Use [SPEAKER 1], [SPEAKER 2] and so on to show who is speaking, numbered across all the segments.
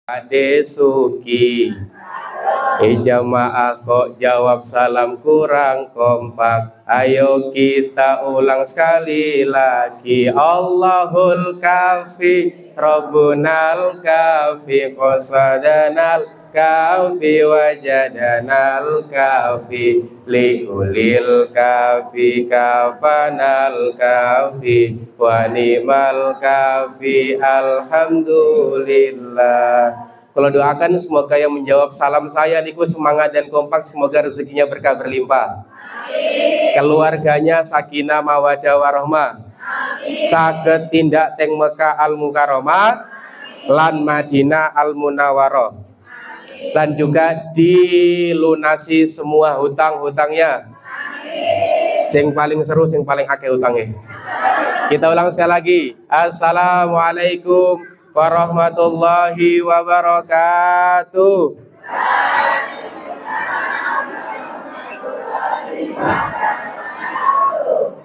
[SPEAKER 1] Ade Suki. Jamaah kok jawab salam kurang kompak. Ayo kita ulang sekali lagi. Allahul kafi, Rabbunal kafi, qasadanal kafi, wajadanal kafi, liulil kafi, kafanal kafi, wa ni'mal kafi, alhamdulillah. Kalau doakan semoga yang menjawab salam saya niku semangat dan kompak, semoga rezekinya berkah berlimpah. Amin. Keluarganya sakinah mawadah warahmah. Saged tindak teng Mekah al Mukarramah lan Madinah al Munawwarah. Dan juga dilunasi semua hutang-hutangnya. Sing paling seru, sing paling akeh hutangnya. Kita ulang sekali lagi. Assalamualaikum warahmatullahi wabarakatuh.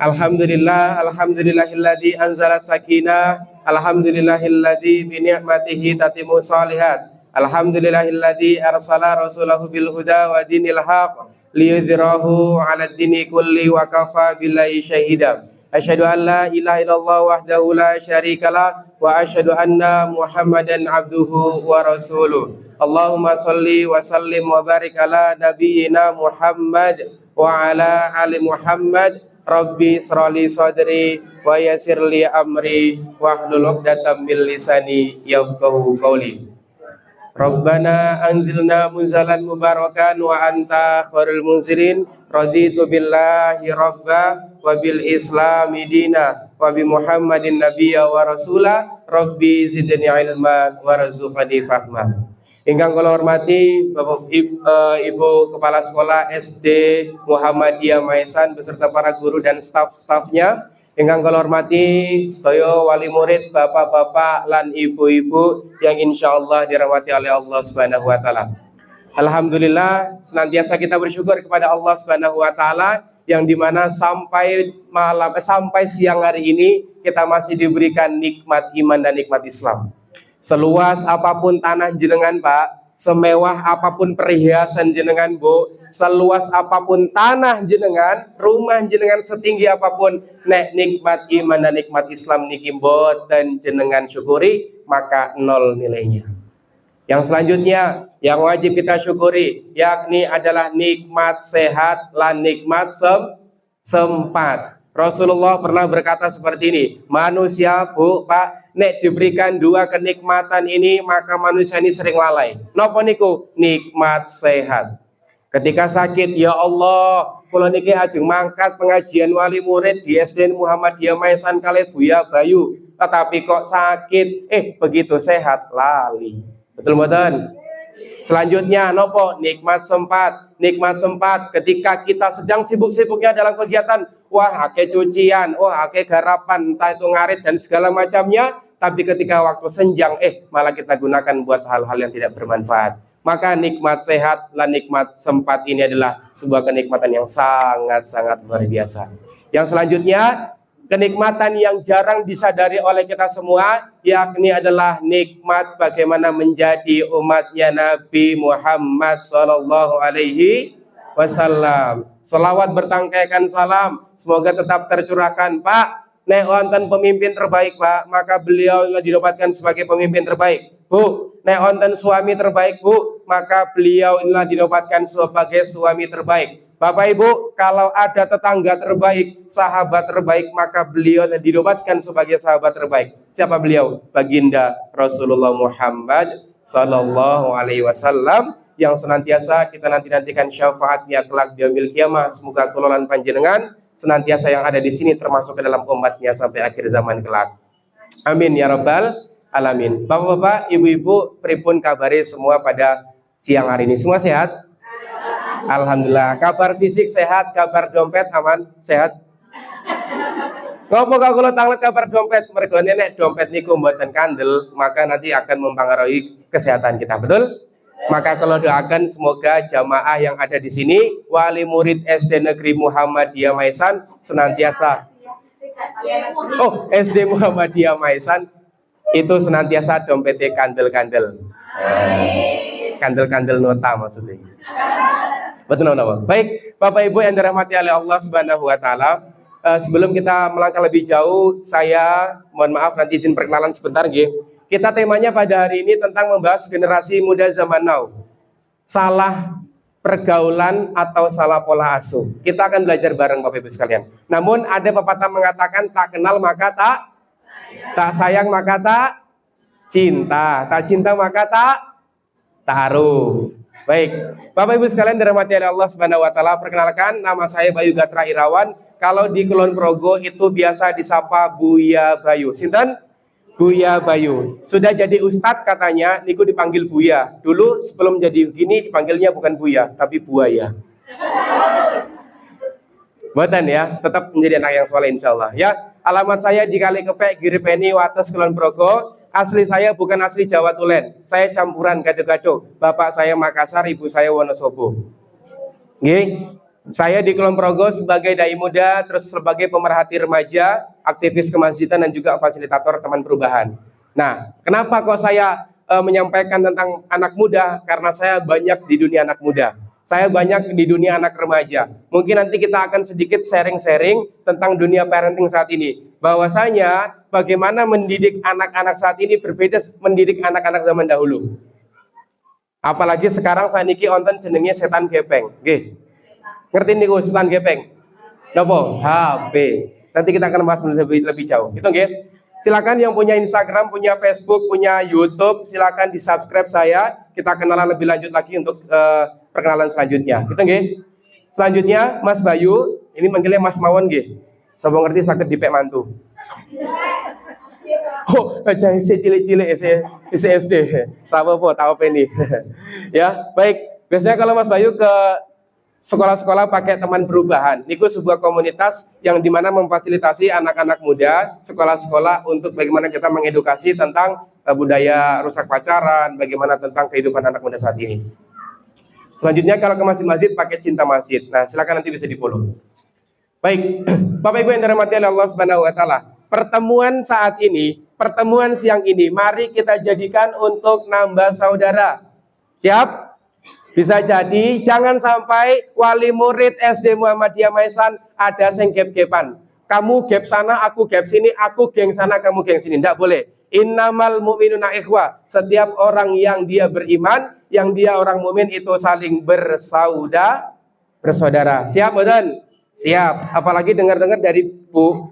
[SPEAKER 1] Alhamdulillahilladzi anzala sakinah, alhamdulillahilladzi bi ni'matihi tatimmu shalihat, alhamdulillahilladzi arsala rasulahu bil huda wa dinil haq liyudhhirahu 'alad dini kulli wa kafa billahi syahida. Asyhadu an la ilaha illallah wahdahu la syarikalah wa asyhadu anna Muhammadan abduhu wa rasuluh. Allahumma shalli wa sallim wa barik ala nabiyyina Muhammad wa ala ali Muhammad. Rabbi shrali sadri wa yassirli amri wahlul 'uqdatam min lisani yafqahu qawli. Rabbana anzilna munzalan mubarakan wa anta khairul munzilin. Raditu billahi rabba wa bil islami dina wa bi Muhammadin nabiyya wa rasula. Rabbi zidni ilma warzuqni fahma. Ingkang kula hormati Bapak Ibu Kepala Sekolah SD Muhammadiyah Maesan beserta para guru dan staf-stafnya. Ingkang kula hormati sedaya wali murid, bapak-bapak lan ibu-ibu yang insyaallah dirahmati oleh Allah Subhanahu wa taala. Alhamdulillah, senantiasa kita bersyukur kepada Allah Subhanahu wa taala yang dimana sampai siang hari ini kita masih diberikan nikmat iman dan nikmat Islam. Seluas apapun tanah jenengan, Pak, semewah apapun perhiasan jenengan, Bu, seluas apapun tanah jenengan, rumah jenengan setinggi apapun, nek nikmat iman dan nikmat Islam niki mboten jenengan syukuri, maka nol nilainya. Yang selanjutnya yang wajib kita syukuri yakni adalah nikmat sehat lan nikmat sempat. Rasulullah pernah berkata seperti ini, manusia, Bu, Pak, nek diberikan dua kenikmatan ini maka manusia ini sering lalai. Napa niku? Nikmat sehat. Ketika sakit, ya Allah, kula niki ajeng mangkat pengajian wali murid di SD Muhammadiyah Maesan kali Buya Bayu, tetapi kok sakit, begitu sehat lali. Betul mboten? Selanjutnya nopo? Nikmat sempat. Nikmat sempat ketika kita sedang sibuk-sibuknya dalam kegiatan, wah akeh cucian, wah akeh garapan, entah itu ngarit dan segala macamnya, tapi ketika waktu senjang malah kita gunakan buat hal-hal yang tidak bermanfaat. Maka nikmat sehat dan nikmat sempat ini adalah sebuah kenikmatan yang sangat-sangat luar biasa. Yang selanjutnya, kenikmatan yang jarang disadari oleh kita semua, yakni adalah nikmat bagaimana menjadi umatnya Nabi Muhammad Sallallahu Alaihi Wasallam. Selawat bertangkaikan salam, semoga tetap tercurahkan. Pak, nek wonten pemimpin terbaik, Pak, maka beliau didapatkan sebagai pemimpin terbaik. Bu, nek wonten suami terbaik, Bu, maka beliau inilah didapatkan sebagai suami terbaik. Bapak Ibu, kalau ada tetangga terbaik, sahabat terbaik, maka beliau dinobatkan sebagai sahabat terbaik. Siapa beliau? Baginda Rasulullah Muhammad Sallallahu Alaihi Wasallam yang senantiasa kita nantikan syafaatnya kelak di yaumil qiyamah. Semoga kula lan panjenengan senantiasa yang ada di sini termasuk ke dalam umatnya sampai akhir zaman kelak. Amin ya rabbal alamin. Bapak-bapak, ibu-ibu, pripun kabare semua pada siang hari ini? Semua sehat? Alhamdulillah. Kabar fisik sehat, kabar dompet aman, sehat. Ngopo kalau tanglet kabar dompet, mergo nek dompet niku mboten kandel, maka nanti akan mempengaruhi kesehatan kita, betul? Maka kalau doakan semoga jamaah yang ada di sini, wali murid SD Negeri Muhammadiyah Maesan senantiasa SD Muhammadiyah Maesan itu senantiasa dompetnya kandel-kandel. Kandel-kandel nota maksudnya. Betul nama. Baik, Bapak Ibu yang dirahmati oleh Allah Subhanahu wa taala, sebelum kita melangkah lebih jauh, saya mohon maaf nanti izin perkenalan sebentar nggih. Kita temanya pada hari ini tentang membahas generasi muda zaman now. Salah pergaulan atau salah pola asuh. Kita akan belajar bareng Bapak Ibu sekalian. Namun ada pepatah mengatakan tak kenal maka tak sayang maka tak cinta, tak cinta maka tak taruh. Baik, Bapak Ibu sekalian dirahmati oleh Allah Subhanahu wa taala, perkenalkan nama saya Bayu Gatra Irawan. Kalau di Kulon Progo itu biasa disapa Buya Bayu. Sinten? Buya Bayu. Sudah jadi ustadz katanya, niku dipanggil Buya. Dulu sebelum jadi begini dipanggilnya bukan Buya, tapi Buaya. Buatan ya, tetap menjadi anak yang soleh insyaallah ya. Alamat saya di Kali Kepek, Giripeni, Wates, Kulon Progo. Asli saya bukan asli Jawa Tulen. Saya campuran gado-gado. Bapak saya Makassar, ibu saya Wonosobo. Nggih. Saya di Kulon Progo sebagai dai muda, terus sebagai pemerhati remaja, aktivis kemasjidan dan juga fasilitator teman perubahan. Nah, kenapa kok saya menyampaikan tentang anak muda? Karena saya banyak di dunia anak muda. Saya banyak di dunia anak remaja. Mungkin nanti kita akan sedikit sharing-sharing tentang dunia parenting saat ini. Bahwasanya bagaimana mendidik anak-anak saat ini berbeda mendidik anak-anak zaman dahulu. Apalagi sekarang saya niki onten jenenge setan gepeng. Nggih. Ngerti niku setan gepeng? Napa? HP. Nanti kita akan bahas lebih jauh. Gitu nggih. Silakan yang punya Instagram, punya Facebook, punya YouTube, silakan di-subscribe saya. Kita kenalan lebih lanjut lagi untuk perkenalan selanjutnya. Gitu nggih. Selanjutnya Mas Bayu, ini manggilnya Mas Mawon nggih. Sapa ngerti sakit dipek mantu. Oh, aja cilik-cilik SD. Tahu apa? Tahu apa ini? Ya, baik. Biasanya kalau Mas Bayu ke sekolah-sekolah pakai teman perubahan. Niku sebuah komunitas yang dimana memfasilitasi anak-anak muda, sekolah-sekolah untuk bagaimana kita mengedukasi tentang budaya rusak pacaran, bagaimana tentang kehidupan anak muda saat ini. Selanjutnya kalau ke masjid-masjid pakai cinta masjid. Nah, silakan nanti bisa di-follow. Baik, Bapak Ibu yang dirahmati oleh Allah Subhanahu wa taala. Pertemuan saat ini, pertemuan siang ini, mari kita jadikan untuk nambah saudara. Siap? Bisa jadi, jangan sampai wali murid SD Muhammadiyah Maisan ada sing gap-gapan. Kamu gap sana, aku gap sini, aku geng sana, kamu geng sini. Tidak boleh. Innamal mu'minuna ikhwah. Setiap orang yang dia beriman, yang dia orang mukmin itu saling bersaudara. Siap, betul? Siap. Apalagi dengar-dengar dari Bu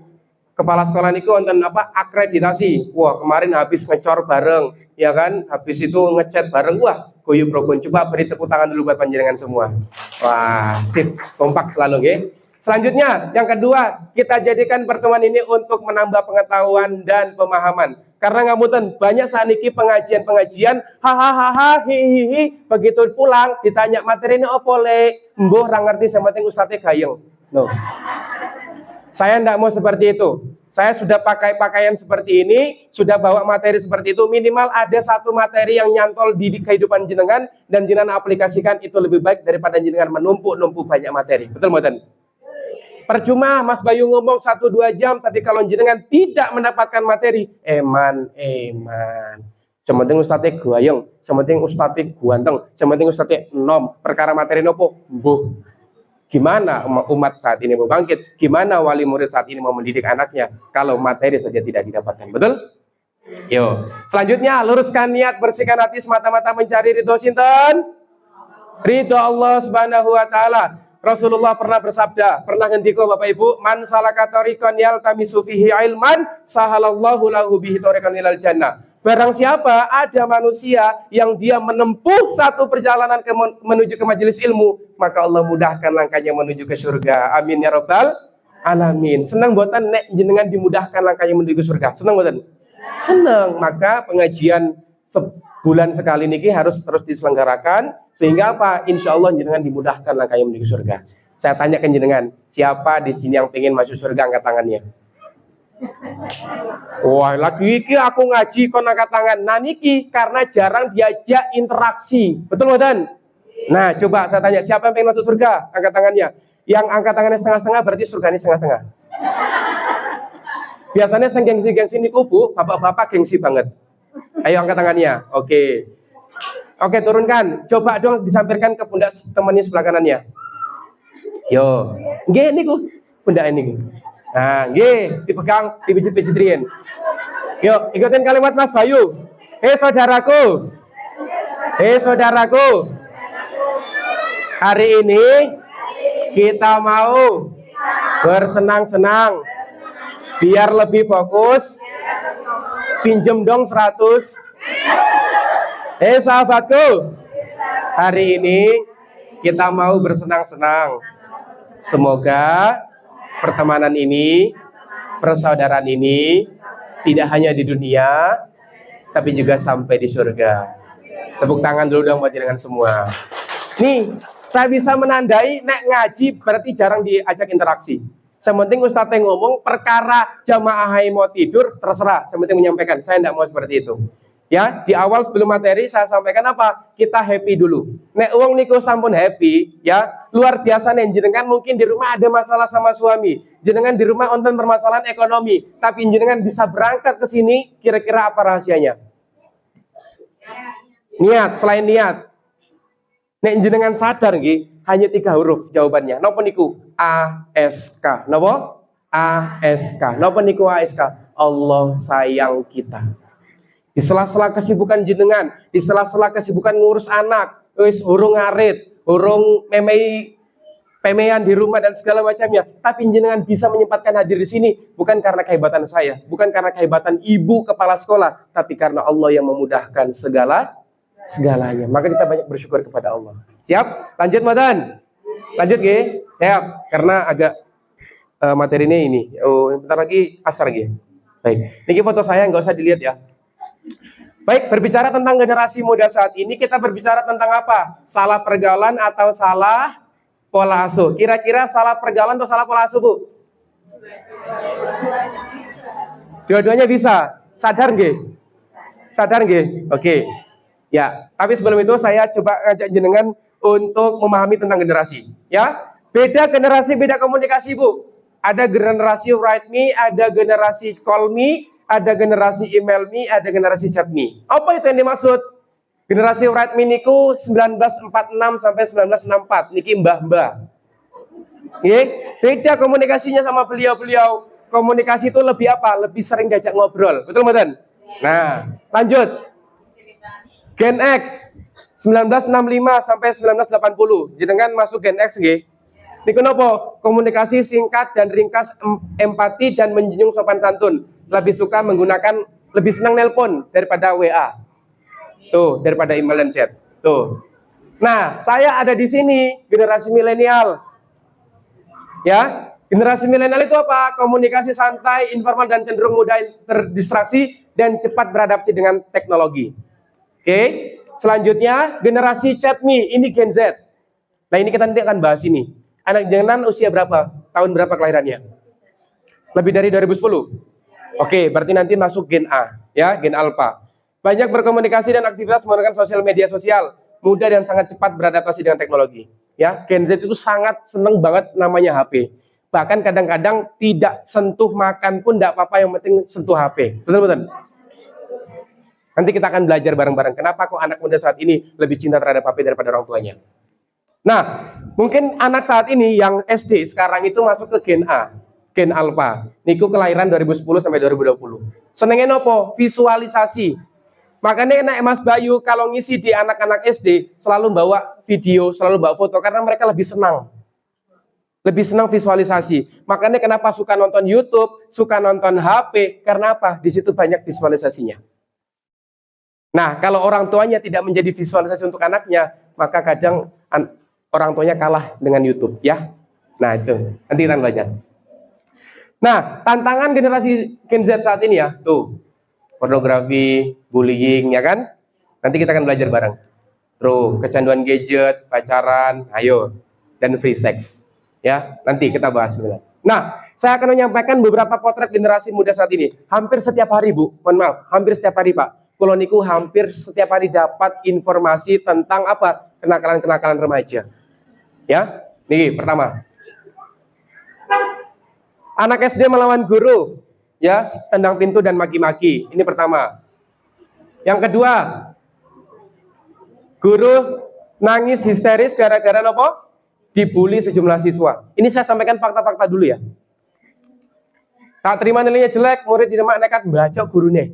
[SPEAKER 1] Kepala Sekolah niku wonten apa akreditasi. Wah, kemarin habis ngecor bareng, ya kan? Habis itu ngechat bareng. Wah, guyub rukun. Coba beri tepuk tangan dulu buat panjenengan semua. Wah, sip, kompak selalu nggih. Selanjutnya, yang kedua, kita jadikan pertemuan ini untuk menambah pengetahuan dan pemahaman. Karena ngapunten, banyak saat ini pengajian, hahaha, hihihi, begitu pulang ditanya materi ini opo le, mbuh ra ngerti sama penting ustadz gayeng. No. Saya tidak mau seperti itu. Saya sudah pakai pakaian seperti ini, sudah bawa materi seperti itu. Minimal ada satu materi yang nyantol di kehidupan jenengan dan jenengan aplikasikan, itu lebih baik daripada jenengan menumpuk-numpuk banyak materi. Betul mboten? Percuma Mas Bayu ngomong 1-2 jam, tapi kalau jenengan tidak mendapatkan materi, eman. Sementing ustadz gayeng, sementing ustadz guanteng, sementing ustadz nom. Perkara materi nopo, mbuh. Gimana umat saat ini mau bangkit? Gimana wali murid saat ini mau mendidik anaknya kalau materi saja tidak didapatkan? Betul? Yo. Selanjutnya, luruskan niat, bersihkan hati semata-mata mencari ridho sinten? Ridho Allah Subhanahu wa taala. Rasulullah pernah bersabda, pernah ngendiko Bapak Ibu, man salaka tariqan yaltamisu fihi ilman, sahalallahu lahu bihi tariqan ilal jannah. Barang siapa ada manusia yang dia menempuh satu perjalanan menuju ke majelis ilmu, maka Allah mudahkan langkahnya menuju ke surga. Amin ya rabbal alamin. Senang buatan nek jenengan dimudahkan langkahnya menuju ke surga. Senang buatan? Senang. Maka pengajian sebulan sekali niki harus terus diselenggarakan sehingga apa? Insya Allah jenengan dimudahkan langkahnya menuju ke surga. Saya tanyakan jenengan, siapa di sini yang pengen masuk surga, angkat tangannya. Wah, lagi iki aku ngaji kon angkat tangan. Nah niki karena jarang diajak interaksi. Betul mboten? Nah, coba saya tanya, siapa yang pengen masuk surga? Angkat tangannya. Yang angkat tangannya setengah-setengah berarti surganya setengah-setengah. Biasanya yang gengsi-gengsi niku Bu, bapak-bapak gengsi banget. Ayo angkat tangannya. Oke. Oke, turunkan. Coba dong disampirkan ke pundak temannya sebelah kanannya. Yo, nggih niku pundak ini. Nah, nggih, dipegang, dipijit-pijitin. Yuk, ikutin kalimat Mas Bayu. Hei saudaraku. Hei saudaraku. Hari ini kita mau bersenang-senang. Biar lebih fokus. Pinjem dong 100. Hei sahabatku. Hari ini kita mau bersenang-senang. Semoga pertemanan ini, persaudaraan ini tidak hanya di dunia, tapi juga sampai di surga. Tepuk tangan dulu dong buat jenengan semua. Nih, saya bisa menandai nek ngaji berarti jarang diajak interaksi. Sementing Ustadz yang ngomong perkara jamaah mau tidur terserah. Sementing menyampaikan. Saya tidak mau seperti itu. Ya, di awal sebelum materi saya sampaikan apa? Kita happy dulu. Nek uang niku sampun happy, ya luar biasa nih. Jenengan mungkin di rumah ada masalah sama suami, jenengan di rumah onten permasalahan ekonomi, tapi jenengan bisa berangkat ke sini. Kira-kira apa rahasianya? Niat. Selain niat, nek jenengan sadar nggih, hanya 3 huruf jawabannya. Napa niku? ASK. Napa? ASK. Napa niku ASK? Allah sayang kita. Di sela-sela kesibukan jenengan, di sela-sela kesibukan ngurus anak, wis urung ngarit, urung pemean di rumah dan segala macamnya, tapi jenengan bisa menyempatkan hadir di sini bukan karena kehebatan saya, bukan karena kehebatan ibu kepala sekolah, tapi karena Allah yang memudahkan segalanya. Maka kita banyak bersyukur kepada Allah. Siap? Lanjut Madan. Lanjut nggih? Siap. Karena agak materinya ini. Oh, bentar lagi asar nggih. Baik. Niki foto saya nggak usah dilihat ya. Baik, berbicara tentang generasi muda saat ini, kita berbicara tentang apa? Salah pergaulan atau salah pola asuh? Kira-kira salah pergaulan atau salah pola asuh, Bu? Dua-duanya bisa. Sadar nggih? Sadar nggih? Oke. Ya, tapi sebelum itu saya coba ngajak jenengan untuk memahami tentang generasi. Ya, beda generasi, beda komunikasi, Bu. Ada generasi write me, ada generasi call me, ada generasi email me, ada generasi chat me. Apa itu yang dimaksud? Generasi write me niku 1946 sampai 1964. Niki mbah-mbah. Beda komunikasinya sama beliau-beliau. Komunikasi itu lebih apa? Lebih sering diajak ngobrol. Betul, Mbak? Nah, lanjut. Gen X 1965 sampai 1980. Jenengan masuk Gen X nggih. Niku napa? Komunikasi singkat dan ringkas, empati dan menjunjung sopan santun. Lebih suka menggunakan, lebih senang nelpon daripada WA. Tuh, daripada email dan chat. Tuh. Nah, saya ada di sini, generasi milenial. Ya, generasi milenial itu apa? Komunikasi santai, informal dan cenderung mudah terdistraksi dan cepat beradaptasi dengan teknologi. Oke. Selanjutnya, generasi chat me, ini Gen Z. Nah, ini kita nanti akan bahas ini. Anak jenengan usia berapa? Tahun berapa kelahirannya? Lebih dari 2010. Oke, berarti nanti masuk Gen A, ya, Gen Alpha. Banyak berkomunikasi dan aktivitas menggunakan sosial media sosial, mudah dan sangat cepat beradaptasi dengan teknologi. Ya, Gen Z itu sangat seneng banget namanya HP. Bahkan kadang-kadang tidak sentuh makan pun tidak apa-apa, yang penting sentuh HP. Betul-betul. Nanti kita akan belajar bareng-bareng. Kenapa kok anak muda saat ini lebih cinta terhadap HP daripada orang tuanya? Nah, mungkin anak saat ini yang SD sekarang itu masuk ke Gen A. Gen Alpha, niku kelahiran 2010 sampai 2020. Senengnya nopo? Visualisasi. Makanya naik Mas Bayu kalau ngisi di anak-anak SD selalu bawa video, selalu bawa foto karena mereka lebih senang. Lebih senang visualisasi. Makanya kenapa suka nonton YouTube, suka nonton HP, karena apa? Di situ banyak visualisasinya. Nah, kalau orang tuanya tidak menjadi visualisasi untuk anaknya, maka kadang orang tuanya kalah dengan YouTube, ya. Nah, itu. Nanti kita belajar. Nah, tantangan generasi Gen Z saat ini ya, tuh, pornografi, bullying, ya kan? Nanti kita akan belajar bareng. Terus, kecanduan gadget, pacaran, ayo, dan free sex. Ya, nanti kita bahas sebenarnya. Nah, saya akan menyampaikan beberapa potret generasi muda saat ini. Hampir setiap hari, Bu. Mohon maaf, hampir setiap hari, Pak. Kulo niku hampir setiap hari dapat informasi tentang apa? Kenakalan-kenakalan remaja. Ya, nih pertama. Anak SD melawan guru, ya, tendang pintu dan maki-maki. Ini pertama. Yang kedua, Guru nangis histeris gara-gara apa? Dibully sejumlah siswa. Ini saya sampaikan fakta-fakta dulu ya. Tak terima nilainya jelek, murid di rumah nekat bacok gurunya.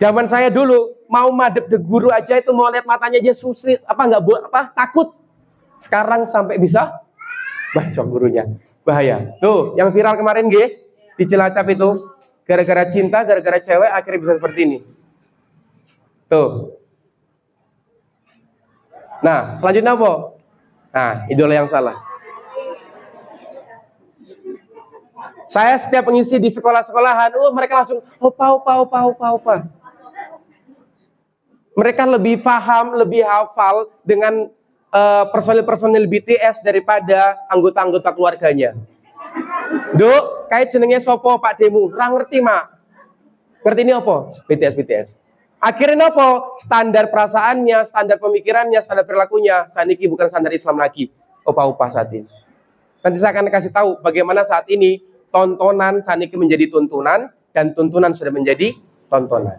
[SPEAKER 1] Zaman saya dulu mau madep de guru aja itu mau lihat matanya aja susit, takut. Sekarang sampai bisa bacok gurunya. Bahaya. Tuh, yang viral kemarin di Cilacap itu gara-gara cinta, gara-gara cewek akhirnya bisa seperti ini. Tuh. Nah, selanjutnya apa? Nah, idola yang salah. Saya setiap mengisi di sekolah-sekolahan, mereka langsung opa. Mereka lebih paham, lebih hafal dengan personil-personil BTS daripada anggota-anggota keluarganya. Duk, kayak jenenge sopo Pak Demu, ora ngerti mak. Ngerti ini apa? BTS. Akhirnya apa? Standar perasaannya, standar pemikirannya, standar perilakunya saniki bukan standar Islam lagi. Opa-opa saat ini. Nanti saya akan kasih tahu bagaimana saat ini tontonan saniki menjadi tuntunan dan tuntunan sudah menjadi tontonan.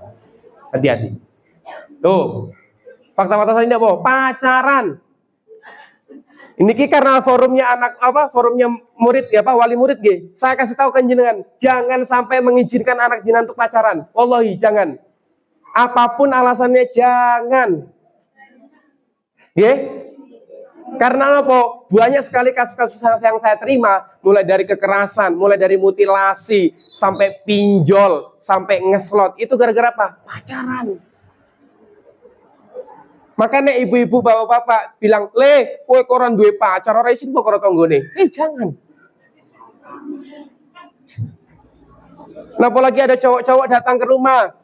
[SPEAKER 1] Hati-hati. Tuh. Fakta-fakta ini apa? Pacaran. Ini karena forumnya forumnya murid wali murid Saya kasih tahu kan jenengan, jangan sampai mengizinkan anak jenengan untuk pacaran. Wallahi jangan. Apapun alasannya jangan. Karena apa? Banyak sekali kasus-kasus yang saya terima, mulai dari kekerasan, mulai dari mutilasi, sampai pinjol, sampai ngeslot. Itu gara-gara apa? Pacaran. Makanya ibu-ibu, bapak-bapak bilang, kowe koran duwe pacar, ora isin kok karo tanggane. Jangan. Nah, apalagi ada cowok-cowok datang ke rumah.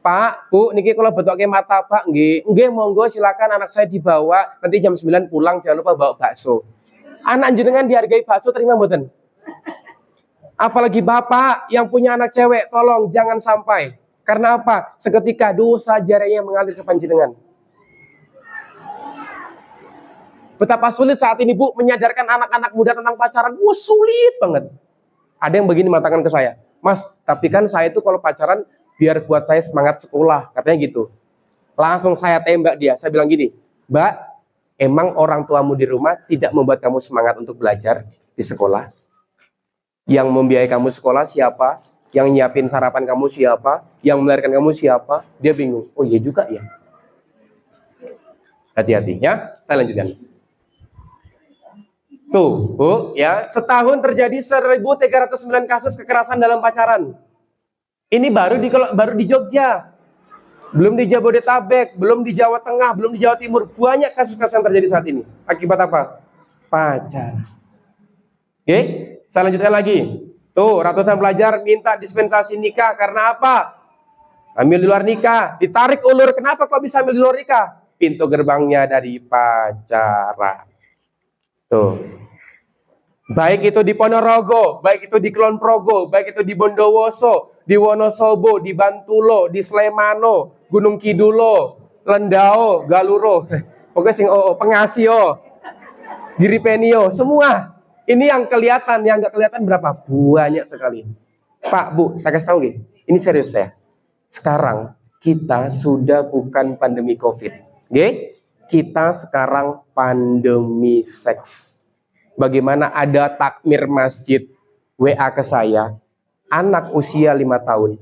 [SPEAKER 1] Pak, Bu, niki kalau betokke mata Pak, nggih monggo silakan anak saya dibawa, nanti jam 9 pulang jangan lupa bawa bakso. Anak jenengan dihargai bakso terima mboten? Apalagi bapak yang punya anak cewek, tolong jangan sampai. Karena apa? Seketika dosa jarinya mengalir ke panjenengan. Betapa sulit saat ini Bu menyadarkan anak-anak muda tentang pacaran. Sulit banget. Ada yang begini mengatakan ke saya, Mas, tapi kan saya itu kalau pacaran biar buat saya semangat sekolah, katanya gitu. Langsung saya tembak dia, saya bilang gini, Mbak, emang orang tuamu di rumah tidak membuat kamu semangat untuk belajar di sekolah? Yang membiayai kamu sekolah siapa? Yang nyiapin sarapan kamu siapa? Yang melahirkan kamu siapa? Dia bingung, oh iya juga ya. Hati-hati ya, saya lanjutkan. Tuh, Bu, ya, setahun terjadi 1.309 kasus kekerasan dalam pacaran. Ini baru di Jogja, belum di Jabodetabek, belum di Jawa Tengah, belum di Jawa Timur. Banyak kasus-kasus yang terjadi saat ini. Akibat apa? Pacaran. Oke, saya lanjutkan lagi. Tuh, ratusan pelajar minta dispensasi nikah karena apa? Hamil di luar nikah, ditarik ulur. Kenapa kok bisa hamil di luar nikah? Pintu gerbangnya dari pacaran. Tuh. Baik itu di Ponorogo, baik itu di Kulon Progo, baik itu di Bondowoso, di Wonosobo, di Bantulo, di Slemano, Gunung Kidulo, Lendao, Galuro, pokoknya sing Pengasio, Giripenio, semua. Ini yang kelihatan, yang nggak kelihatan berapa? Banyak sekali. Pak, Bu, saya kasih tahu ini serius ya. Sekarang kita sudah bukan pandemi COVID, kita sekarang pandemi seks. Bagaimana ada takmir masjid WA ke saya, anak usia 5 tahun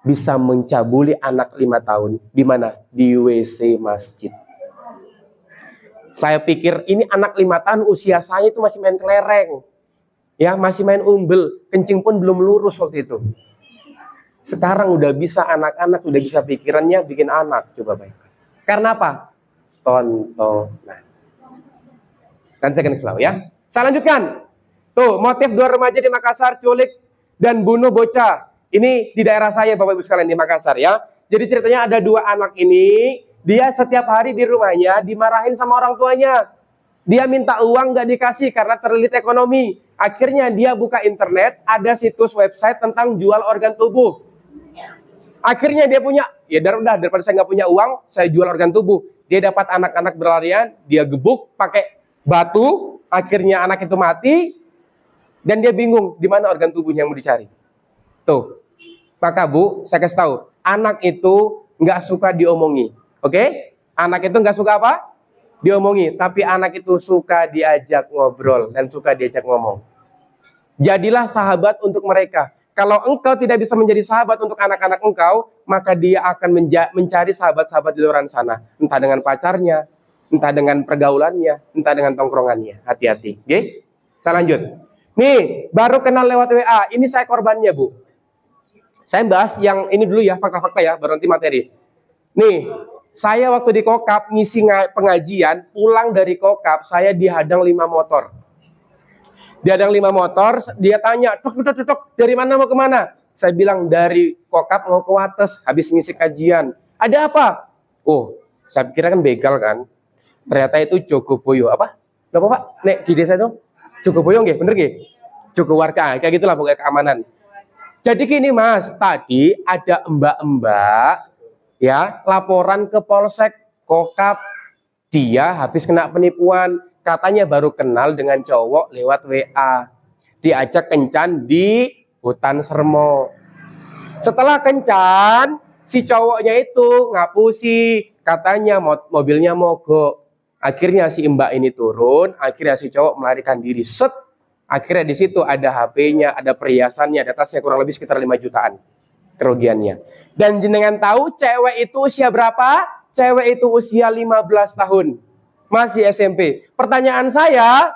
[SPEAKER 1] bisa mencabuli anak 5 tahun. Di mana? Di WC masjid. Saya pikir ini anak 5 tahun usia saya itu masih main kelereng. Ya, masih main umbel, kencing pun belum lurus waktu itu. Sekarang udah bisa anak-anak, udah bisa pikirannya bikin anak. Coba bayangkan. Karena apa? Tontonan. Dan saya akan selalu ya. Saya lanjutkan. Tuh, motif 2 remaja di Makassar culik dan bunuh bocah. Ini di daerah saya Bapak Ibu sekalian di Makassar ya. Jadi ceritanya ada 2 anak ini, dia setiap hari di rumahnya dimarahin sama orang tuanya. Dia minta uang nggak dikasih karena terlilit ekonomi. Akhirnya dia buka internet, ada situs website tentang jual organ tubuh. Akhirnya dia punya, ya daripada saya nggak punya uang, saya jual organ tubuh. Dia dapat anak-anak berlarian, dia gebuk pakai batu, akhirnya anak itu mati, dan dia bingung di mana organ tubuhnya yang mau dicari. Tuh, maka Bu, saya kasih tahu, anak itu nggak suka diomongi. Oke? Anak itu nggak suka apa? Diomongi. Tapi anak itu suka diajak ngobrol dan suka diajak ngomong. Jadilah sahabat untuk mereka. Kalau engkau tidak bisa menjadi sahabat untuk anak-anak engkau, maka dia akan mencari sahabat-sahabat di luar sana. Entah dengan pacarnya, entah dengan pergaulannya, entah dengan tongkrongannya. Hati-hati. Oke? Saya lanjut. Nih, baru kenal lewat WA. Ini saya korbannya, Bu. Saya bahas yang ini dulu ya, fakta-fakta ya, baru nanti materi. Nih, saya waktu di Kokap ngisi pengajian, pulang dari Kokap, saya dihadang 5 motor. Dihadang 5 motor, dia tanya, tok, dari mana mau kemana? Saya bilang, dari Kokap mau ke Wates, habis ngisi kajian. Ada apa? Oh, saya kira kan begal kan. Ternyata itu Jogoboyo. Apa? Kenapa Pak? Nek, di desa itu? Jogoboyo nggih, bener nggih? Jogo warga, kayak gitulah pokoknya keamanan. Jadi gini Mas, tadi ada mbak-mbak ya laporan ke Polsek Kokap, dia habis kena penipuan, katanya baru kenal dengan cowok lewat WA, diajak kencan di hutan Sermo. Setelah kencan, si cowoknya itu ngapusi, katanya mobilnya mogok. Akhirnya si mbak ini turun, akhirnya si cowok melarikan diri. Set, akhirnya di situ ada HP-nya, ada perhiasannya, ada tasnya kurang lebih sekitar 5 jutaan kerugiannya. Dan jenengan tahu cewek itu usia berapa? Cewek itu usia 15 tahun. Masih SMP. Pertanyaan saya,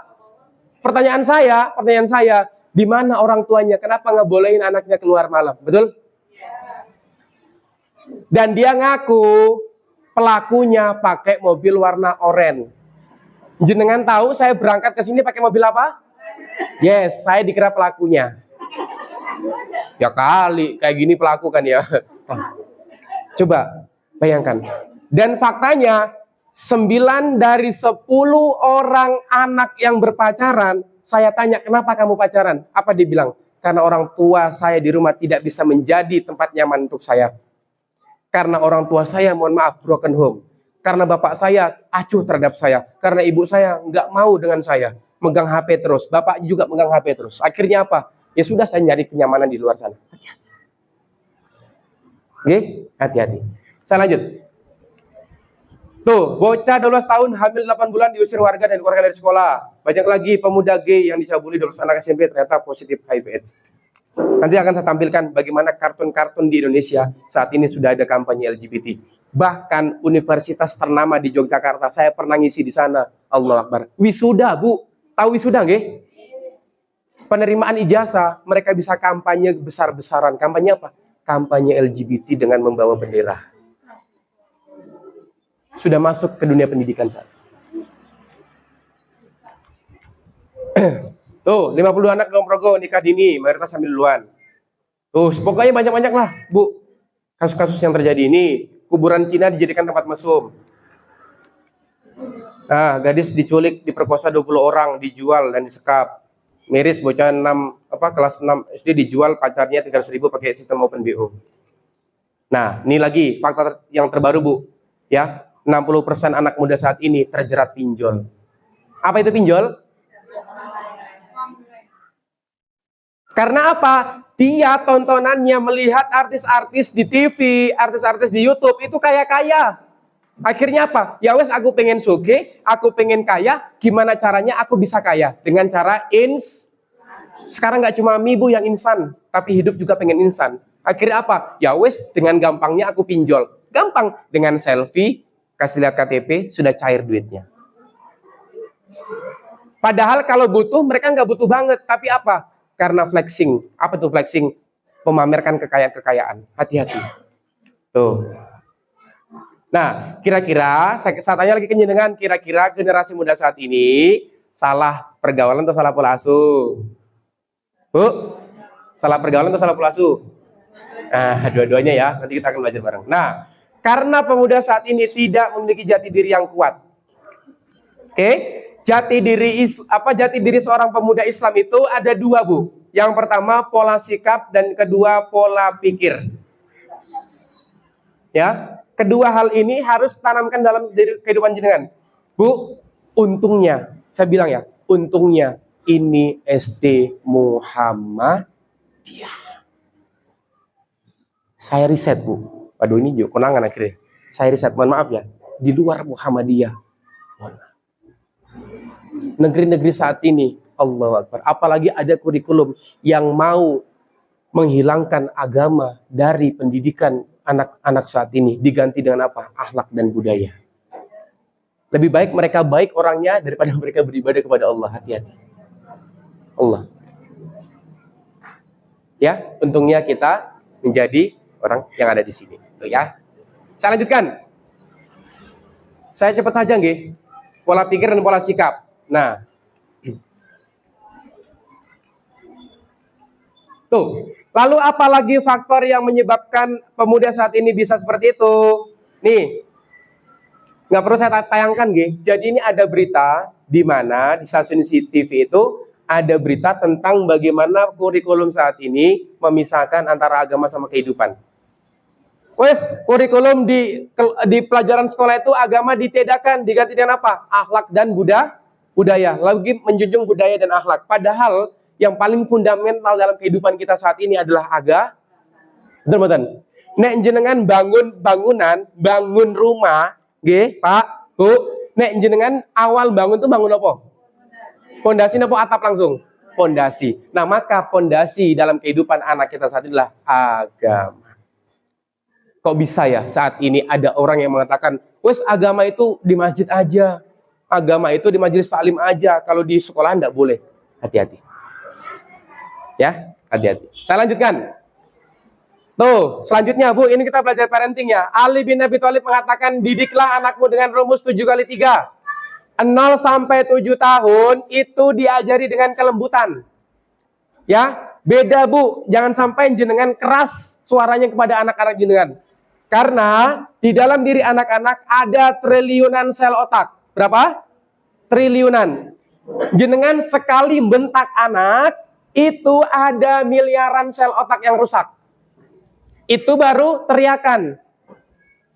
[SPEAKER 1] di mana orang tuanya? Kenapa nggak bolehin anaknya keluar malam? Betul? Dan dia ngaku pelakunya pakai mobil warna oranye. Jenengan tahu saya berangkat ke sini pakai mobil apa? Yes, saya dikira pelakunya. Ya kali, kayak gini pelaku kan ya. Coba bayangkan. Dan faktanya 9 dari 10 orang anak yang berpacaran, saya tanya kenapa kamu pacaran? Apa dibilang? Karena orang tua saya di rumah tidak bisa menjadi tempat nyaman untuk saya. Karena orang tua saya, mohon maaf, broken home. Karena bapak saya acuh terhadap saya. Karena ibu saya nggak mau dengan saya. Megang HP terus, bapak juga megang HP terus. Akhirnya apa? Ya sudah, saya nyari kenyamanan di luar sana. Oke, hati-hati. Saya lanjut. Tuh, bocah 12 tahun hamil 8 bulan diusir warga dan keluarga dari sekolah. Banyak lagi pemuda gay yang dicabuli 12 anak SMP ternyata positif HIV/AIDS. Nanti akan saya tampilkan bagaimana kartun-kartun di Indonesia saat ini sudah ada kampanye LGBT. Bahkan universitas ternama di Yogyakarta, saya pernah ngisi di sana. Allahu Akbar. Wisuda, Bu. Tahu wisuda nggih? Penerimaan ijazah, mereka bisa kampanye besar-besaran. Kampanye apa? Kampanye LGBT dengan membawa bendera. Sudah masuk ke dunia pendidikan saat. Tuh, 50 anak Progo nikah dini, mayoritas hamil duluan. Tuh, pokoknya banyak-banyak lah, Bu. Kasus-kasus yang terjadi ini, kuburan Cina dijadikan tempat mesum. Nah, gadis diculik, diperkosa 20 orang, dijual dan disekap. Miris bocah kelas 6 SD dijual pacarnya 300.000 pakai sistem open BO. Nah, ini lagi fakta yang terbaru, Bu. Ya, 60% anak muda saat ini terjerat pinjol. Apa itu pinjol? Karena apa? Dia tontonannya melihat artis-artis di TV, artis-artis di YouTube itu kaya-kaya. Akhirnya apa? Ya wes, aku pengen soge, aku pengen kaya. Gimana caranya aku bisa kaya? Dengan cara sekarang nggak cuma mibu yang insan, tapi hidup juga pengen insan. Akhirnya apa? Ya wes, dengan gampangnya aku pinjol. Gampang, dengan selfie, kasih lihat KTP, sudah cair duitnya. Padahal kalau butuh, mereka nggak butuh banget. Tapi apa? Karena flexing. Apa tuh flexing? Memamerkan kekayaan-kekayaan. Hati-hati. Tuh. Nah, kira-kira, saya tanya lagi ke jenengan, kira-kira generasi muda saat ini salah pergaulan atau salah pola asuh? Bu, salah pergaulan atau salah pola asuh? Nah, dua-duanya ya, nanti kita akan belajar bareng. Nah, karena pemuda saat ini tidak memiliki jati diri yang kuat. Oke? Jati diri seorang pemuda Islam itu ada 2, Bu. Yang pertama pola sikap dan kedua pola pikir. Ya, kedua hal ini harus tanamkan dalam kehidupan jenengan. Bu, untungnya, saya bilang ya, untungnya ini SD Muhammadiyah. Saya riset, Bu. Waduh, ini juga konangan akhirnya. saya riset, mohon maaf ya, di luar Muhammadiyah, negeri-negeri saat ini, Allahu Akbar, apalagi ada kurikulum yang mau menghilangkan agama dari pendidikan anak-anak saat ini, diganti dengan apa? Akhlak dan budaya. Lebih baik mereka baik orangnya daripada mereka beribadah kepada Allah. Hati-hati. Allah. Ya, untungnya kita menjadi orang yang ada di sini. Tuh ya. Saya lanjutkan. Saya cepat saja nggih. Pola pikir dan pola sikap. Nah. Tuh. Lalu apalagi faktor yang menyebabkan pemuda saat ini bisa seperti itu? Nih. Nggak perlu saya tayangkan, nggih. Jadi ini ada berita di mana di stasiun TV itu ada berita tentang bagaimana kurikulum saat ini memisahkan antara agama sama kehidupan. Wes, kurikulum di pelajaran sekolah itu agama ditiadakan, diganti dengan apa? Akhlak dan budaya. Lagi menjunjung budaya dan akhlak. Padahal yang paling fundamental dalam kehidupan kita saat ini adalah agama. Betul-betul. Nek jenengan bangun rumah, nggih, Pak, Bu. Nek jenengan awal bangun tuh bangun apa? Pondasi apa atap langsung? Pondasi. Nah, maka pondasi dalam kehidupan anak kita saat ini adalah agama. Kok bisa ya saat ini ada orang yang mengatakan, wes agama itu di masjid aja. Agama itu di majelis taklim aja. Kalau di sekolah enggak boleh. Hati-hati. Ya, hati-hati. Saya lanjutkan. Tuh, selanjutnya Bu, ini kita belajar parenting ya. Ali bin Abi Thalib mengatakan, didiklah anakmu dengan rumus 7 kali 3. 0 sampai 7 tahun itu diajari dengan kelembutan. Ya, beda Bu, jangan sampai jenengan keras suaranya kepada anak-anak jenengan. Karena di dalam diri anak-anak ada triliunan sel otak. Berapa? Triliunan. Jenengan sekali bentak anak, itu ada miliaran sel otak yang rusak. Itu baru teriakan.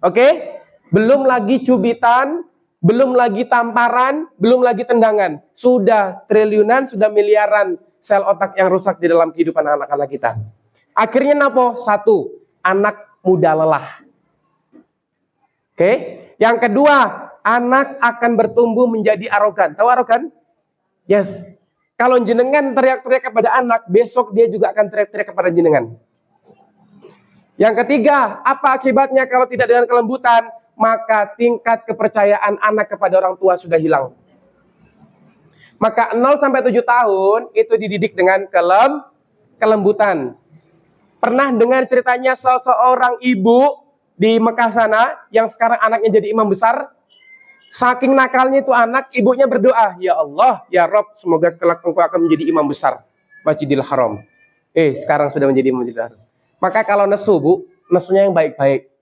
[SPEAKER 1] Oke? Belum lagi cubitan, belum lagi tamparan, belum lagi tendangan. Sudah triliunan, sudah miliaran sel otak yang rusak di dalam kehidupan anak-anak kita. Akhirnya napo? 1, anak mudah lelah. Oke? Yang kedua, anak akan bertumbuh menjadi arogan. Tahu arogan? Yes. Kalau jenengan teriak-teriak kepada anak, besok dia juga akan teriak-teriak kepada jenengan. Yang ketiga, apa akibatnya kalau tidak dengan kelembutan? Maka tingkat kepercayaan anak kepada orang tua sudah hilang. Maka 0 sampai 7 tahun itu dididik dengan kelembutan. Pernah dengar ceritanya seseorang ibu di Mekah sana yang sekarang anaknya jadi imam besar? Saking nakalnya itu anak, ibunya berdoa, ya Allah, ya Rob, semoga kelak engkau akan menjadi imam besar Masjidil Haram. Sekarang sudah menjadi imam Masjidil Haram. Maka kalau nesu Bu, nesunya yang baik-baik.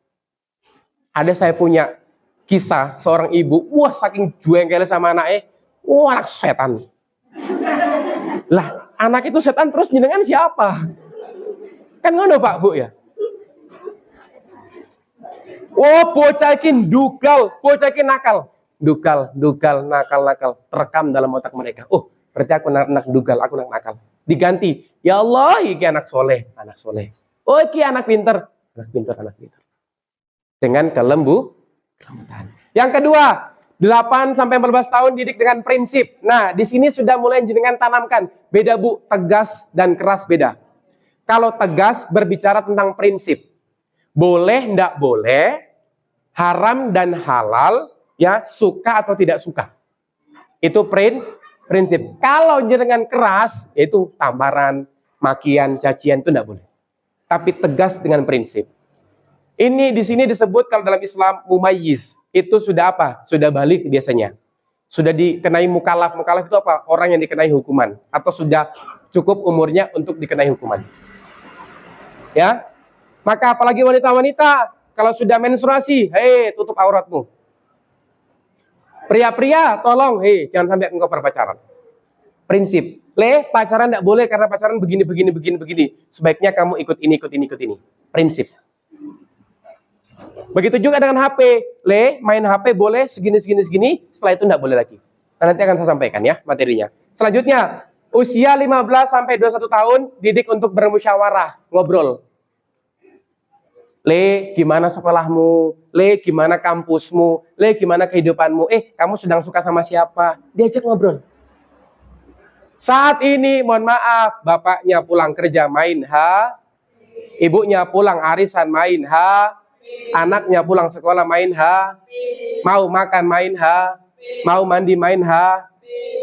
[SPEAKER 1] Ada saya punya kisah seorang ibu, wah saking jengkelnya sama anaknya, wah anak setan. Lah, anak itu setan terus jenengan siapa? Kan ngono Pak Bu ya. Oh, bocah iki dugal, bocah iki nakal. Dugal, nakal, terekam dalam otak mereka. Oh, berarti aku anak dugal, aku anak nakal. Diganti, ya Allah, iki anak soleh. Oh, iki anak pinter. Anak pinter. Dengan kelembutan. Yang kedua, 8 sampai 14 tahun didik dengan prinsip. Nah, di sini sudah mulai jenengan tanamkan. Beda Bu, tegas dan keras beda. Kalau tegas berbicara tentang prinsip. Boleh, ndak boleh, haram dan halal, ya, suka atau tidak suka. Itu prinsip. Kalau jenengan keras, yaitu tamparan, makian, cacian, itu ndak boleh. Tapi tegas dengan prinsip. Ini di sini disebut kalau dalam Islam mumayyiz. Itu sudah apa? Sudah balik biasanya. Sudah dikenai mukallaf. Mukallaf itu apa? Orang yang dikenai hukuman. Atau sudah cukup umurnya untuk dikenai hukuman. Ya. Maka apalagi wanita-wanita, kalau sudah menstruasi, tutup auratmu. Pria-pria, tolong, jangan sampai engkau berpacaran. Prinsip. Pacaran tidak boleh karena pacaran begini. Sebaiknya kamu ikut ini. Prinsip. Begitu juga dengan HP. Main HP boleh segini. Setelah itu tidak boleh lagi. Nah, nanti akan saya sampaikan ya materinya. Selanjutnya, usia 15 sampai 21 tahun didik untuk bermusyawarah, ngobrol. Le, gimana sekolahmu? Le, gimana kampusmu? Le, gimana kehidupanmu? Kamu sedang suka sama siapa? Diajak ngobrol. Saat ini, mohon maaf, bapaknya pulang kerja main ibunya pulang arisan main anaknya pulang sekolah main mau makan main mau mandi main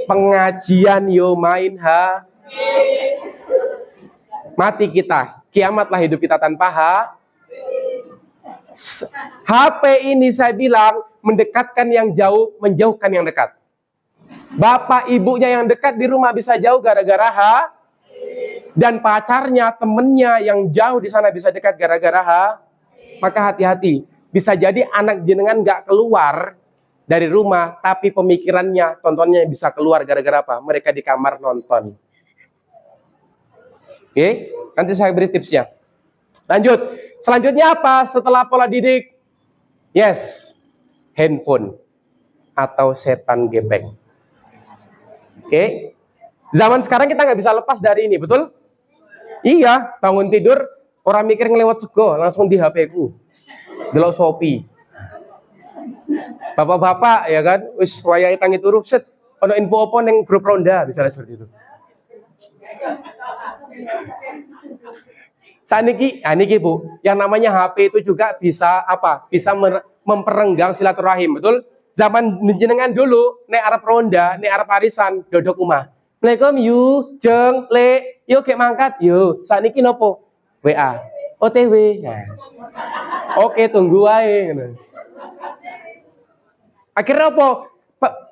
[SPEAKER 1] pengajian yo main mati kita, kiamatlah hidup kita tanpa HP ini saya bilang mendekatkan yang jauh, menjauhkan yang dekat. Bapak ibunya yang dekat di rumah bisa jauh gara-gara dan pacarnya, temennya yang jauh di sana bisa dekat gara-gara maka hati-hati. Bisa jadi anak jenengan nggak keluar dari rumah, tapi pemikirannya, tontonnya bisa keluar gara-gara apa? Mereka di kamar nonton. Oke, nanti saya beri tipsnya. Lanjut. Selanjutnya apa setelah pola didik? Yes, handphone atau setan gepeng. Oke, zaman sekarang kita nggak bisa lepas dari ini, betul? Iya, bangun tidur orang mikir ngelewat sego, langsung di HP-ku, delok Shopee. Bapak-bapak ya kan, wis wayahe tangi turu, set, ono info apa ning grup ronda, misalnya seperti itu. Niki Bu, yang namanya HP itu juga bisa apa? Bisa memperenggang silaturahim, betul? Zaman jenengan dulu, nek arep ronda, nek arep arisan, dodok umah. Assalamualaikum yu, jeng, le, yuk kayak mangkat, yuk. Niki nopo? WA, OTW. Nah. Oke, tunggu wae. Akhirnya apa?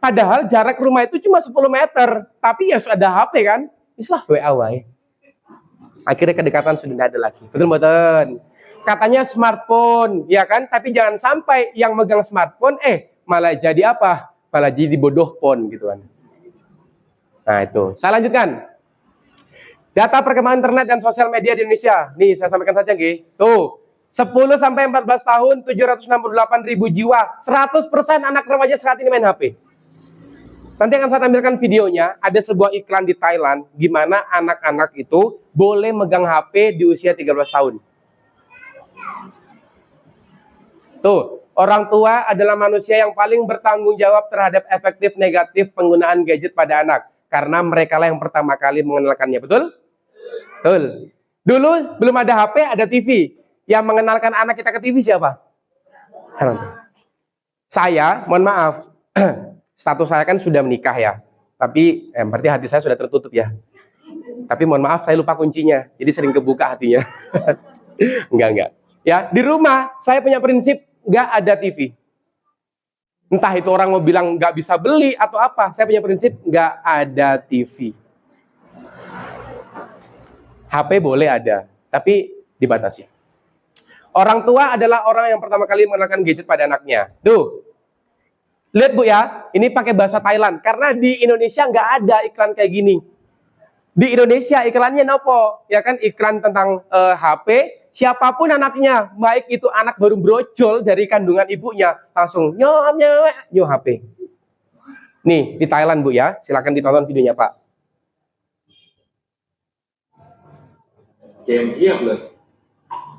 [SPEAKER 1] Padahal jarak rumah itu cuma 10 meter, tapi ya sudah ada HP kan? Islah WA wae. Akhirnya kedekatan sudah tidak ada lagi. Betul betul. Katanya smartphone, ya kan? Tapi jangan sampai yang megang smartphone, malah jadi apa? Malah jadi bodoh pon gitu kan. Nah itu. Saya lanjutkan. Data perkembangan internet dan sosial media di Indonesia. Nih saya sampaikan saja, nggih. Tuh. 10 sampai 14 tahun, 768.000 jiwa. 100% anak remaja saat ini main HP. Nanti akan saya tampilkan videonya, ada sebuah iklan di Thailand, gimana anak-anak itu boleh megang HP di usia 13 tahun. Tuh, orang tua adalah manusia yang paling bertanggung jawab terhadap efektif negatif penggunaan gadget pada anak. Karena mereka lah yang pertama kali mengenalkannya, betul? Betul. Dulu belum ada HP, ada TV. Yang mengenalkan anak kita ke TV siapa? Saya, mohon maaf, status saya kan sudah menikah ya, tapi berarti hati saya sudah tertutup ya. Tapi mohon maaf saya lupa kuncinya, jadi sering kebuka hatinya. Enggak. Ya di rumah saya punya prinsip nggak ada TV. Entah itu orang mau bilang nggak bisa beli atau apa, saya punya prinsip nggak ada TV. HP boleh ada, tapi dibatasi. Orang tua adalah orang yang pertama kali mengenalkan gadget pada anaknya. Tuh. Lihat Bu ya, ini pakai bahasa Thailand. Karena di Indonesia nggak ada iklan kayak gini. Di Indonesia iklannya nopo? Ya kan iklan tentang HP. Siapapun anaknya, baik itu anak baru brojol dari kandungan ibunya, langsung nyom HP. Nih di Thailand Bu ya, silakan ditonton videonya Pak.
[SPEAKER 2] เกมเทียบเลย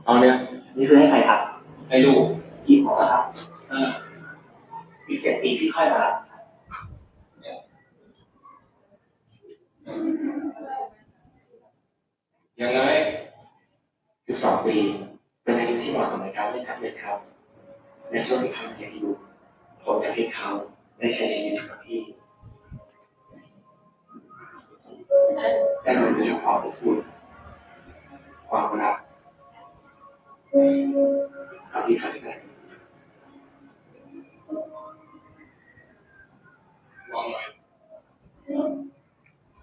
[SPEAKER 2] เอาเนี่ยนี่ซื้อให้ใครครับให้ลูกพี่ขอครับอีก7 ปีพี่ค่อยมารับยังไง12 ปีเป็นอายุที่เหมาะสมในการเล่นแท็บเล็ตครับในช่วงที่เขาเรียนอยู่ผมอยากให้เขาได้ใช้ชีวิตอยู่กับพี่แต่โดยเฉพาะพูดความรักเอาที่เขาจะได้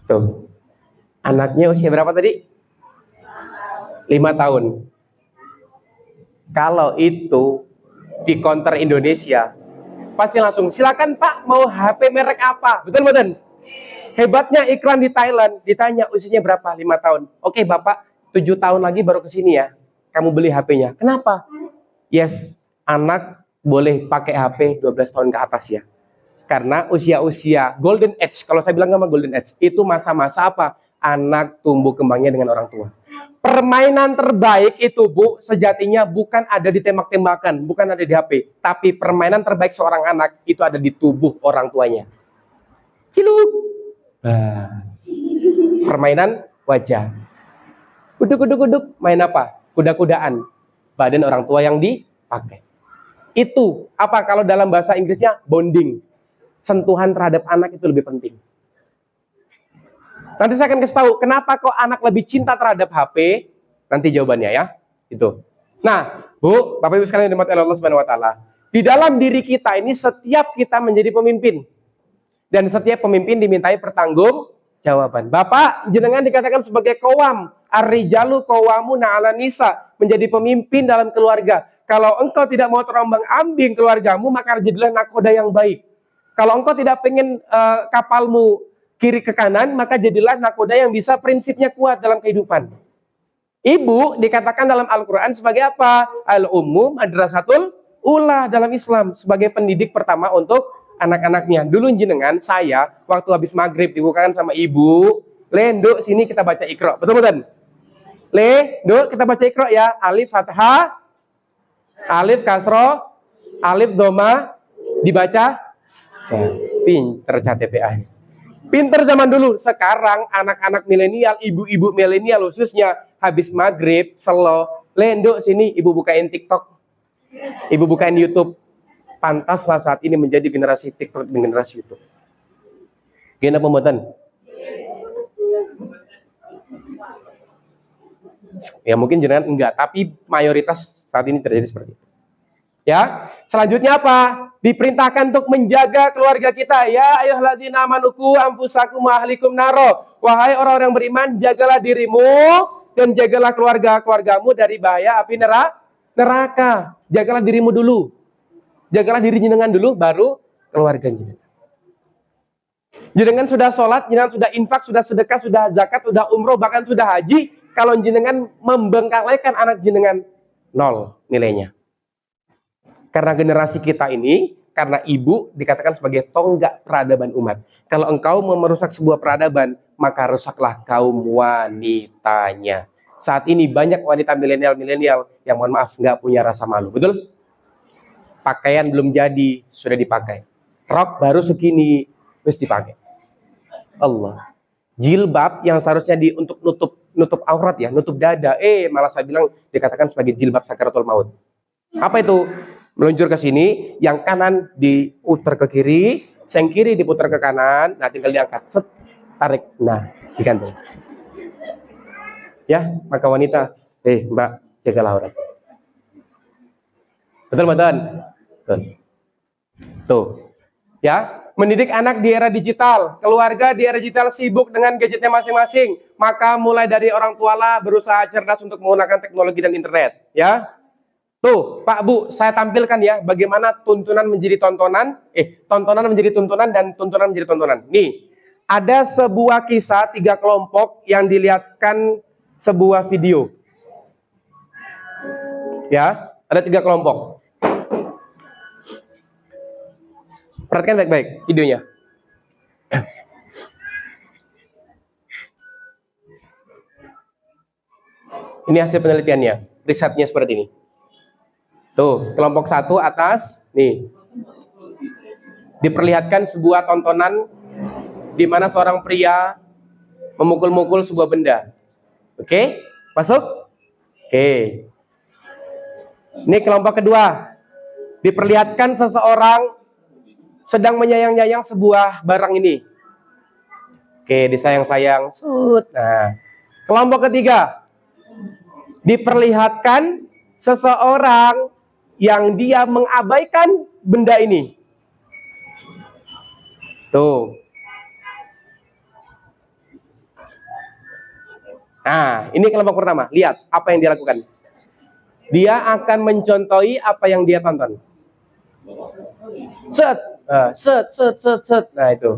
[SPEAKER 1] Tuh. Anaknya usia berapa tadi? 5 tahun. Kalau itu di counter Indonesia, pasti langsung silakan Pak, mau HP merek apa? Betul betul. Hebatnya iklan di Thailand, ditanya usianya berapa? 5 tahun. Oke Bapak, 7 tahun lagi baru ke sini ya. Kamu beli HP-nya. Kenapa? Yes, anak boleh pakai HP 12 tahun ke atas ya. Karena usia-usia golden age, kalau saya bilang sama golden age, itu masa-masa apa? Anak tumbuh kembangnya dengan orang tua. Permainan terbaik itu, Bu, sejatinya bukan ada di tembak-tembakan, bukan ada di HP. Tapi permainan terbaik seorang anak itu ada di tubuh orang tuanya. Ciluk. Permainan wajah. Kuduk, main apa? Kuda-kudaan. Badan orang tua yang dipakai. Itu, apa kalau dalam bahasa Inggrisnya? Bonding. Sentuhan terhadap anak itu lebih penting. Nanti saya akan kasih tahu kenapa kok anak lebih cinta terhadap HP. Nanti jawabannya ya. Itu. Nah, Bu, Bapak Ibu sekalian yang dirahmati Allah Subhanahu wa taala. Di dalam diri kita ini setiap kita menjadi pemimpin. Dan setiap pemimpin dimintai pertanggungjawaban. Bapak jenengan dikatakan sebagai qawam, ar-rijalu qawwamuna 'alan nisa, menjadi pemimpin dalam keluarga. Kalau engkau tidak mau terombang-ambing keluargamu, maka jadilah nakoda yang baik. Kalau engkau tidak pengen kapalmu kiri ke kanan, maka jadilah nakoda yang bisa prinsipnya kuat dalam kehidupan. Ibu dikatakan dalam Al-Quran sebagai apa? Al-Ummu Madrasatul Ula dalam Islam, sebagai pendidik pertama untuk anak-anaknya. Dulu jenengan, saya waktu habis maghrib dibukakan sama ibu, Lenduk sini kita baca Iqra. Betul-betul? Lenduk kita baca Iqra ya. Alif fathah, alif kasroh, alif doma, dibaca. Pinter CTPA. Pinter zaman dulu. Sekarang anak-anak milenial, ibu-ibu milenial khususnya, habis maghrib, selo, Lenduk sini, ibu bukain TikTok, ibu bukain YouTube. Pantaslah saat ini menjadi generasi TikTok dan generasi YouTube. Gimana pembuatan? Ya mungkin jenengan enggak, tapi mayoritas saat ini terjadi seperti itu. Ya, selanjutnya apa? Diperintahkan untuk menjaga keluarga kita. Ya ayyuhalladzina amanuku anfusakum wa ahlikum naro. Wahai orang-orang beriman, jagalah dirimu dan jagalah keluargamu dari bahaya api neraka. Jagalah dirimu dulu. Jagalah diri jenengan dulu, baru keluarga jenengan. Jenengan sudah sholat, jenengan sudah infak, sudah sedekah, sudah zakat, sudah umroh, bahkan sudah haji. Kalau jenengan membengkalikan anak jenengan, nol nilainya. Karena generasi kita ini, karena ibu dikatakan sebagai tonggak peradaban umat. Kalau engkau mau merusak sebuah peradaban, maka rusaklah kaum wanitanya. Saat ini banyak wanita milenial yang mohon maaf nggak punya rasa malu, betul? Pakaian belum jadi sudah dipakai, rok baru segini terus dipakai. Allah, jilbab yang seharusnya untuk nutup aurat ya, nutup dada, malah saya bilang dikatakan sebagai jilbab sakaratul maut. Apa itu? Meluncur ke sini, yang kanan diputar ke kiri, yang kiri diputar ke kanan, nah tinggal diangkat, set, tarik, nah digantung. Ya, maka wanita, Mbak, jagalah aurat. Betul, betul. Tuh, ya, mendidik anak di era digital, keluarga di era digital sibuk dengan gadgetnya masing-masing, maka mulai dari orang tua lah berusaha cerdas untuk menggunakan teknologi dan internet, ya. Tuh, Pak Bu, saya tampilkan ya bagaimana tuntunan menjadi tontonan, tontonan menjadi tuntunan dan tuntunan menjadi tontonan. Nih, ada sebuah kisah 3 kelompok yang dilihatkan sebuah video. Ya, ada 3 kelompok. Perhatikan baik-baik videonya. Ini hasil penelitiannya, risetnya seperti ini. Tuh, kelompok 1 atas, nih. Diperlihatkan sebuah tontonan di mana seorang pria memukul-mukul sebuah benda. Oke? Masuk? Oke. Ini kelompok kedua. Diperlihatkan seseorang sedang menyayang-nyayang sebuah barang ini. Oke, disayang-sayang. Nah, kelompok ketiga. Diperlihatkan seseorang yang dia mengabaikan benda ini. Tuh. Nah, ini kelompok pertama. Lihat apa yang dia lakukan. Dia akan mencontohi apa yang dia tonton. Set. Nah, itu.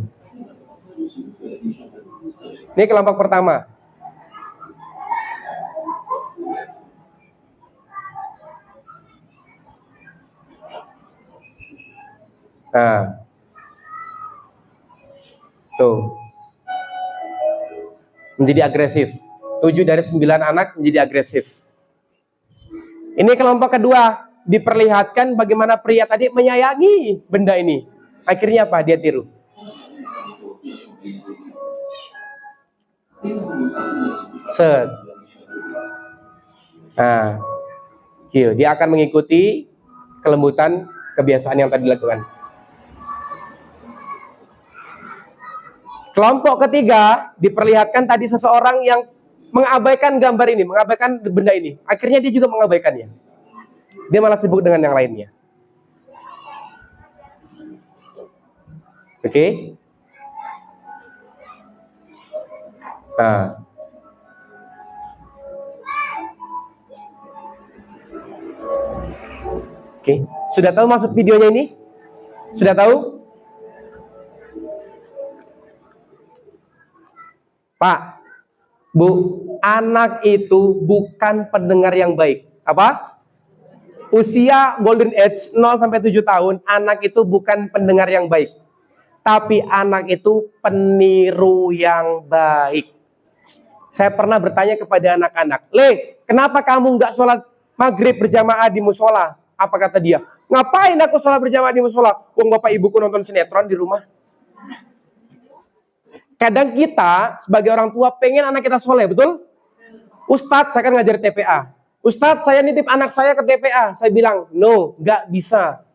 [SPEAKER 1] Ini kelompok pertama. Nah, tuh, menjadi agresif. 7 dari 9 anak menjadi agresif. Ini kelompok kedua, diperlihatkan bagaimana pria tadi menyayangi benda ini. Akhirnya apa? Dia tiru. Set. Nah, dia akan mengikuti kelembutan kebiasaan yang tadi dilakukan. Kelompok ketiga diperlihatkan tadi seseorang yang mengabaikan gambar ini, mengabaikan benda ini. Akhirnya dia juga mengabaikannya. Dia malah sibuk dengan yang lainnya. Oke? Nah. Oke, sudah tahu maksud videonya ini? Sudah tahu? Pak, Bu, anak itu bukan pendengar yang baik. Apa? Usia golden age 0 sampai 7 tahun, anak itu bukan pendengar yang baik. Tapi anak itu peniru yang baik. Saya pernah bertanya kepada anak-anak, "Le, kenapa kamu nggak sholat maghrib berjamaah di musola?" Apa kata dia? "Ngapain aku sholat berjamaah di musola? Wong bapak ibuku nonton sinetron di rumah." Kadang kita sebagai orang tua pengen anak kita soleh, betul? Ustadz, saya kan ngajar TPA. Ustadz, saya nitip anak saya ke TPA. Saya bilang, no, nggak bisa.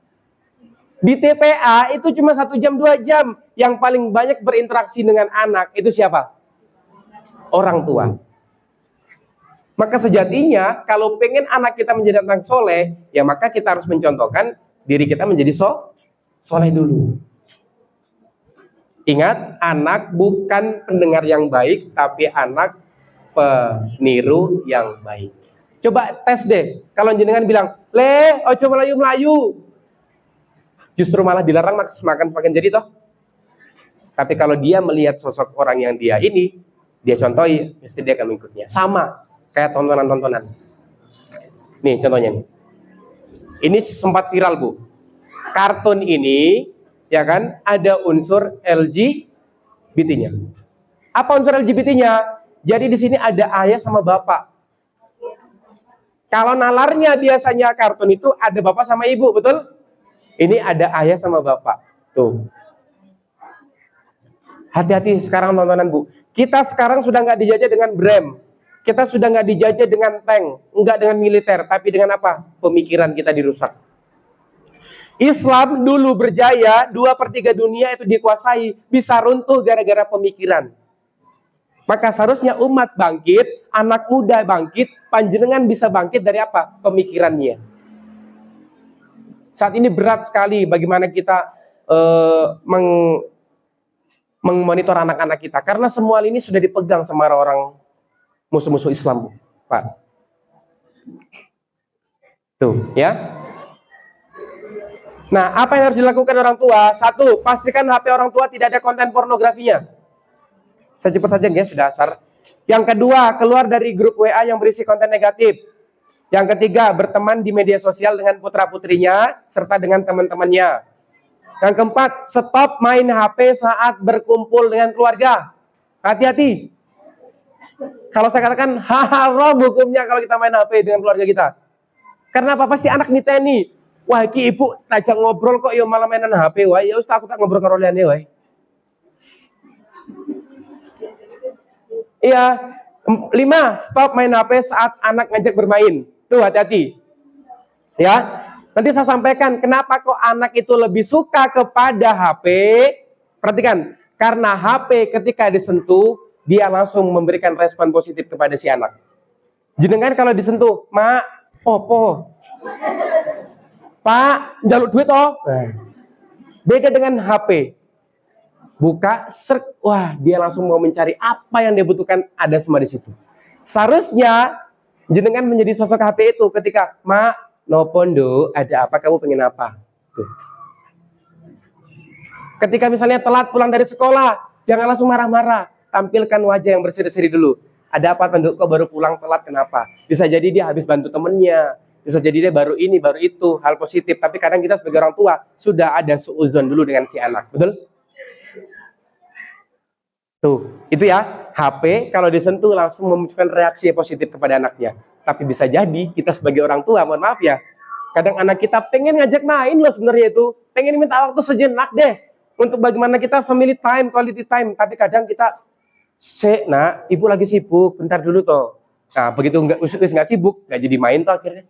[SPEAKER 1] Di TPA itu cuma 1 jam, 2 jam. Yang paling banyak berinteraksi dengan anak itu siapa? Orang tua. Maka sejatinya, kalau pengen anak kita menjadi anak soleh, ya maka kita harus mencontohkan diri kita menjadi soleh dulu. Ingat, anak bukan pendengar yang baik, tapi anak peniru yang baik. Coba tes deh, kalau jenengan bilang, "Le, ojo melayu-melayu." Justru malah dilarang makan jadi toh. Tapi kalau dia melihat sosok orang yang dia ini, dia contohi, pasti dia akan mengikutnya. Sama, kayak tontonan-tontonan. Nih contohnya nih. Ini sempat viral, Bu. Kartun ini, ya kan, ada unsur LGBT-nya. Apa unsur LGBT-nya? Jadi di sini ada ayah sama bapak. Kalau nalarnya biasanya kartun itu ada bapak sama ibu, betul? Ini ada ayah sama bapak. Tuh. Hati-hati sekarang tontonan, Bu. Kita sekarang sudah nggak dijajah dengan brem. Kita sudah nggak dijajah dengan tank, nggak dengan militer, tapi dengan apa? Pemikiran kita dirusak. Islam dulu berjaya, 2/3 dunia itu dikuasai, bisa runtuh gara-gara pemikiran. Maka seharusnya umat bangkit, anak muda bangkit, panjenengan bisa bangkit dari apa? Pemikirannya. Saat ini berat sekali bagaimana kita memonitor anak-anak kita, karena semua ini sudah dipegang sama orang musuh-musuh Islam, Pak. Tuh, ya. Nah, apa yang harus dilakukan orang tua? 1, pastikan HP orang tua tidak ada konten pornografinya. Saya cepat saja, guys, sudah asar. Yang kedua, keluar dari grup WA yang berisi konten negatif. Yang ketiga, berteman di media sosial dengan putra-putrinya, serta dengan teman-temannya. Yang keempat, stop main HP saat berkumpul dengan keluarga. Hati-hati. Kalau saya katakan, haram hukumnya kalau kita main HP dengan keluarga kita. Karena apa? Pasti anak niteni. Wah, ki ibu tajak ngobrol kok, yo malah mainan HP, wah, ya ustaz aku tak ngobrol karo liane, wah. Iya. 5, stop main HP saat anak ngajak bermain. Tuh, hati-hati. Ya. Nanti saya sampaikan kenapa kok anak itu lebih suka kepada HP. Perhatikan, karena HP ketika disentuh, dia langsung memberikan respon positif kepada si anak. Jenengan kalau disentuh, "Mak, opo? Pak, njaluk duit toh." Beda dengan HP. Buka, serk, wah, dia langsung mau mencari apa yang dia butuhkan, ada semua di situ. Seharusnya jenengan menjadi sosok HP itu ketika, "Mak, nopo nduk, ada apa, kamu pengen apa?" Tuh. Ketika misalnya telat pulang dari sekolah, jangan langsung marah-marah, tampilkan wajah yang berseri-seri dulu. "Ada apa, nduk, kok baru pulang telat, kenapa?" Bisa jadi dia habis bantu temennya, bisa jadi dia baru ini, baru itu, hal positif. Tapi kadang kita sebagai orang tua sudah ada suuzon dulu dengan si anak, betul? Tuh, itu ya, HP kalau disentuh langsung memunculkan reaksi positif kepada anaknya. Tapi bisa jadi kita sebagai orang tua, mohon maaf ya, kadang anak kita pengen ngajak main loh sebenarnya itu, pengen minta waktu sejenak deh untuk bagaimana kita family time, quality time. Tapi kadang kita, nak, ibu lagi sibuk, bentar dulu toh. Nah, begitu nggak sibuk, nggak jadi main toh akhirnya.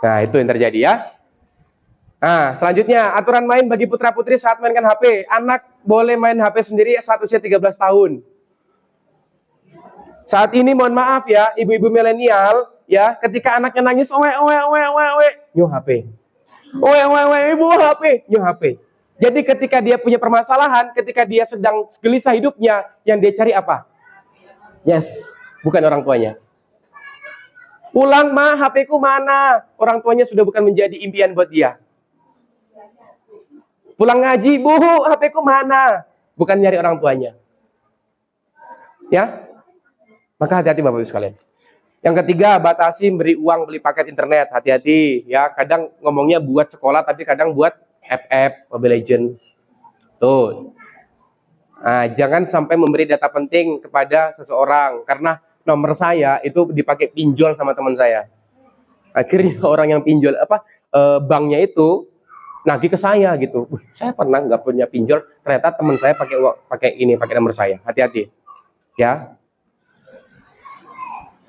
[SPEAKER 1] Nah, itu yang terjadi ya. Nah, selanjutnya, aturan main bagi putra-putri saat mainkan HP. Anak boleh main HP sendiri saat usia 13 tahun. Saat ini mohon maaf ya, ibu-ibu milenial, ya, ketika anaknya nangis, nyuh HP. Ibu HP, nyuh HP. Jadi ketika dia punya permasalahan, ketika dia sedang gelisah hidupnya, yang dia cari apa? Yes, bukan orang tuanya. Pulang, Ma, HP ku mana? Orang tuanya sudah bukan menjadi impian buat dia. Pulang ngaji, Bu, HP ku mana? Bukan nyari orang tuanya. Ya? Maka hati-hati Bapak Ibu sekalian. Yang ketiga, batasi beri uang beli paket internet. Hati-hati ya, kadang ngomongnya buat sekolah tapi kadang buat FF, Mobile Legend. Tuh. Nah, jangan sampai memberi data penting kepada seseorang karena nomor saya itu dipakai pinjol sama teman saya. Akhirnya orang yang pinjol banknya itu nagih ke saya gitu. Saya pernah nggak punya pinjol, ternyata teman saya pakai nomor saya. Hati-hati. Ya.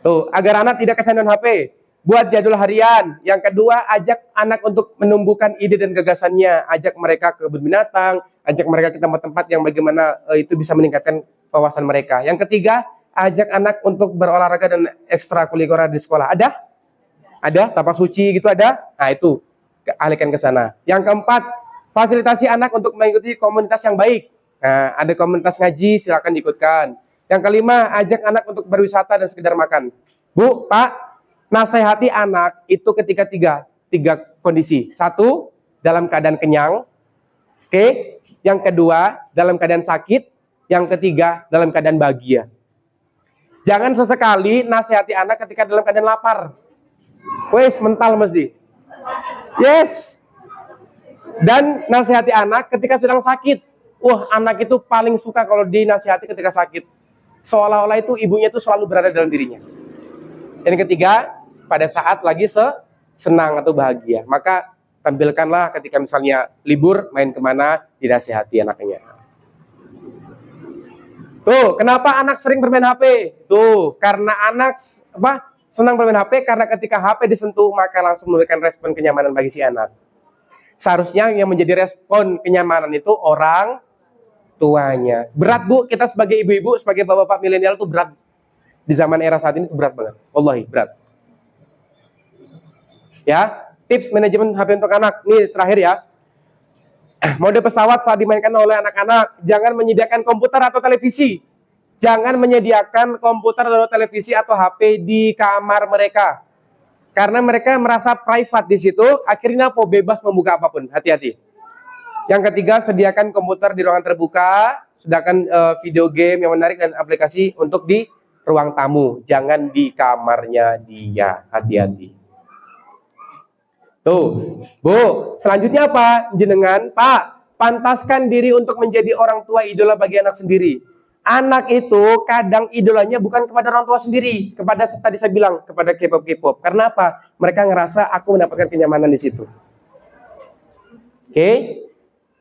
[SPEAKER 1] Tuh, agar anak tidak kecanduan HP. Buat jadwal harian. Yang kedua, ajak anak untuk menumbuhkan ide dan gagasannya. Ajak mereka ke kebun binatang, ajak mereka ke tempat-tempat yang bagaimana itu bisa meningkatkan wawasan mereka. Yang ketiga, ajak anak untuk berolahraga dan ekstrakurikuler di sekolah. Ada? Ada? Tapak suci gitu ada? Nah, itu alihkan ke sana. Yang keempat, fasilitasi anak untuk mengikuti komunitas yang baik. Nah, ada komunitas ngaji, silakan diikutkan. Yang kelima, ajak anak untuk berwisata dan sekedar makan. Bu, Pak, nasihati anak itu ketika tiga kondisi. Satu, dalam keadaan kenyang. Oke. Yang kedua, dalam keadaan sakit. Yang ketiga, dalam keadaan bahagia. Jangan sesekali nasihati anak ketika dalam keadaan lapar. Wes, mental mesti. Yes. Dan nasihati anak ketika sedang sakit. Wah, anak itu paling suka kalau dinasihati ketika sakit. Seolah-olah itu ibunya itu selalu berada dalam dirinya. Dan yang ketiga, pada saat lagi senang atau bahagia, maka tampilkanlah ketika misalnya libur, main kemana, dinasihati anaknya. Tuh, kenapa anak sering bermain HP? Tuh, karena anak senang bermain HP, karena ketika HP disentuh, maka langsung memberikan respon kenyamanan bagi si anak. Seharusnya yang menjadi respon kenyamanan itu orang tuanya. Berat Bu, kita sebagai ibu-ibu, sebagai bapak-bapak milenial itu berat. Di zaman era saat ini itu berat banget. Wallahi, berat. Ya, tips manajemen HP untuk anak. Nih, terakhir ya. Mode pesawat saat dimainkan oleh anak-anak. Jangan menyediakan komputer atau televisi. Jangan menyediakan komputer atau televisi atau HP di kamar mereka. Karena mereka merasa private di situ, akhirnya bebas membuka apapun. Hati-hati. Yang ketiga, sediakan komputer di ruangan terbuka, sedangkan video game yang menarik dan aplikasi untuk di ruang tamu, jangan di kamarnya dia. Hati-hati. Tuh, Bu, selanjutnya apa? Jenengan, Pak, pantaskan diri untuk menjadi orang tua idola bagi anak sendiri. Anak itu kadang idolanya bukan kepada orang tua sendiri, kepada tadi saya bilang, kepada K-pop. Karena apa? Mereka ngerasa aku mendapatkan kenyamanan di situ. Oke?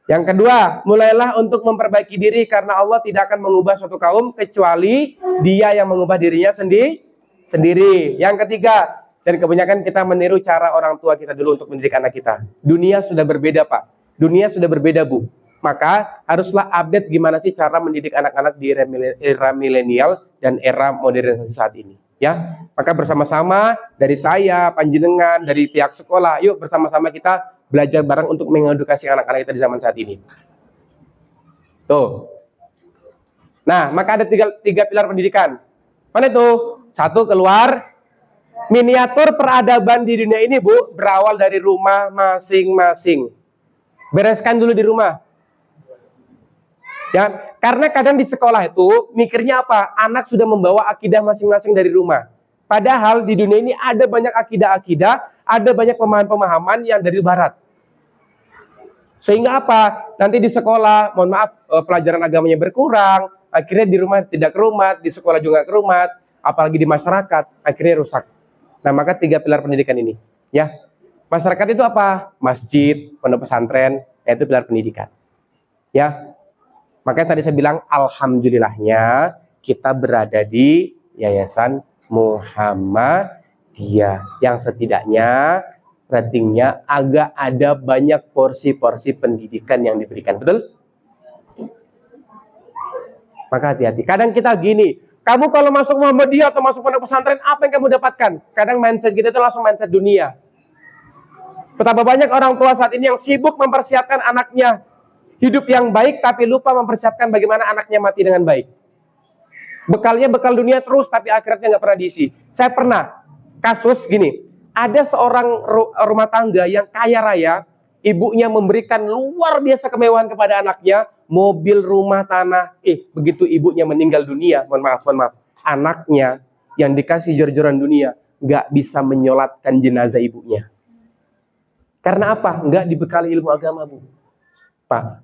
[SPEAKER 1] Yang kedua, mulailah untuk memperbaiki diri karena Allah tidak akan mengubah suatu kaum kecuali dia yang mengubah dirinya sendiri. Yang ketiga, dan kebanyakan kita meniru cara orang tua kita dulu untuk mendidik anak kita. Dunia sudah berbeda, Pak. Dunia sudah berbeda, Bu. Maka haruslah update gimana sih cara mendidik anak-anak di era milenial dan era modernisasi saat ini. Ya, maka bersama-sama dari saya, panjenengan, dari pihak sekolah, yuk bersama-sama kita belajar bareng untuk mengedukasi anak-anak kita di zaman saat ini. Tuh. Nah, maka ada tiga pilar pendidikan. Mana itu? Satu, keluar. Miniatur peradaban di dunia ini, Bu, berawal dari rumah masing-masing. Bereskan dulu di rumah. Ya, karena kadang di sekolah itu mikirnya apa? Anak sudah membawa akidah masing-masing dari rumah. Padahal di dunia ini ada banyak akidah-akidah, ada banyak pemahaman-pemahaman yang dari barat. Sehingga apa? Nanti di sekolah, mohon maaf, pelajaran agamanya berkurang, akhirnya di rumah tidak kerumat, di sekolah juga kerumat, apalagi di masyarakat, akhirnya rusak. Nah, maka 3 pilar pendidikan ini, ya. Masyarakat itu apa? Masjid, pondok pesantren, yaitu pilar pendidikan. Ya. Makanya tadi saya bilang alhamdulillahnya kita berada di Yayasan Muhammadiyah yang setidaknya ratingnya agak ada banyak porsi-porsi pendidikan yang diberikan, betul? Maka hati-hati. Kadang kita gini, kamu kalau masuk Muhammadiyah atau masuk pondok pesantren, apa yang kamu dapatkan? Kadang mindset kita itu langsung mindset dunia. Betapa banyak orang tua saat ini yang sibuk mempersiapkan anaknya hidup yang baik, tapi lupa mempersiapkan bagaimana anaknya mati dengan baik. Bekalnya bekal dunia terus, tapi akhiratnya nggak pernah diisi. Saya pernah kasus gini, ada seorang rumah tangga yang kaya raya, ibunya memberikan luar biasa kemewahan kepada anaknya, mobil, rumah, tanah. Begitu ibunya meninggal dunia, mohon maaf, anaknya yang dikasih jor-joran dunia nggak bisa menyolatkan jenazah ibunya. Karena apa? Nggak dibekali ilmu agama, Bu. Pak,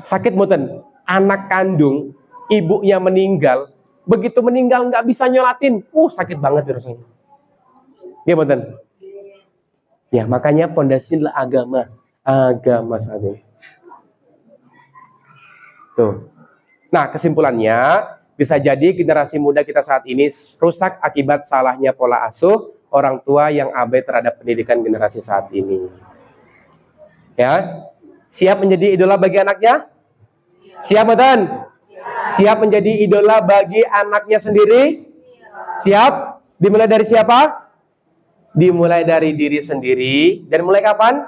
[SPEAKER 1] sakit mboten. Anak kandung, ibunya meninggal, begitu meninggal nggak bisa nyolatin, sakit banget rasanya. Ya mboten. Ya, makanya pondasilah agama saat ini. Tuh. Nah, kesimpulannya bisa jadi generasi muda kita saat ini rusak akibat salahnya pola asuh orang tua yang abai terhadap pendidikan generasi saat ini. Ya, siap menjadi idola bagi anaknya? Siap, betul? Siap menjadi idola bagi anaknya sendiri? Siap? Dimulai dari siapa? Dimulai dari diri sendiri. Dan mulai kapan?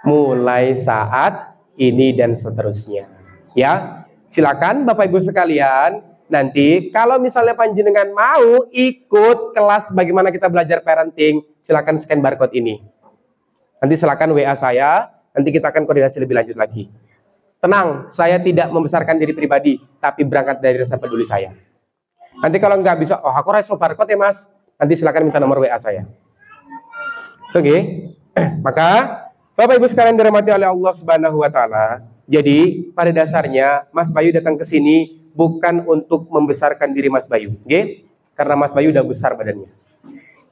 [SPEAKER 1] Mulai saat ini dan seterusnya. Ya, silakan Bapak Ibu sekalian. Nanti kalau misalnya panjenengan mau ikut kelas bagaimana kita belajar parenting, silakan scan barcode ini. Nanti silakan WA saya. Nanti kita akan koordinasi lebih lanjut lagi. Tenang, saya tidak membesarkan diri pribadi, tapi berangkat dari rasa peduli saya. Nanti kalau nggak bisa, aku rasa barcode ya Mas. Nanti silakan minta nomor WA saya. Oke. Maka Bapak Ibu sekalian dirahmati oleh Allah Subhanahu wa taala. Jadi, pada dasarnya Mas Bayu datang ke sini bukan untuk membesarkan diri Mas Bayu, oke? Karena Mas Bayu udah besar badannya.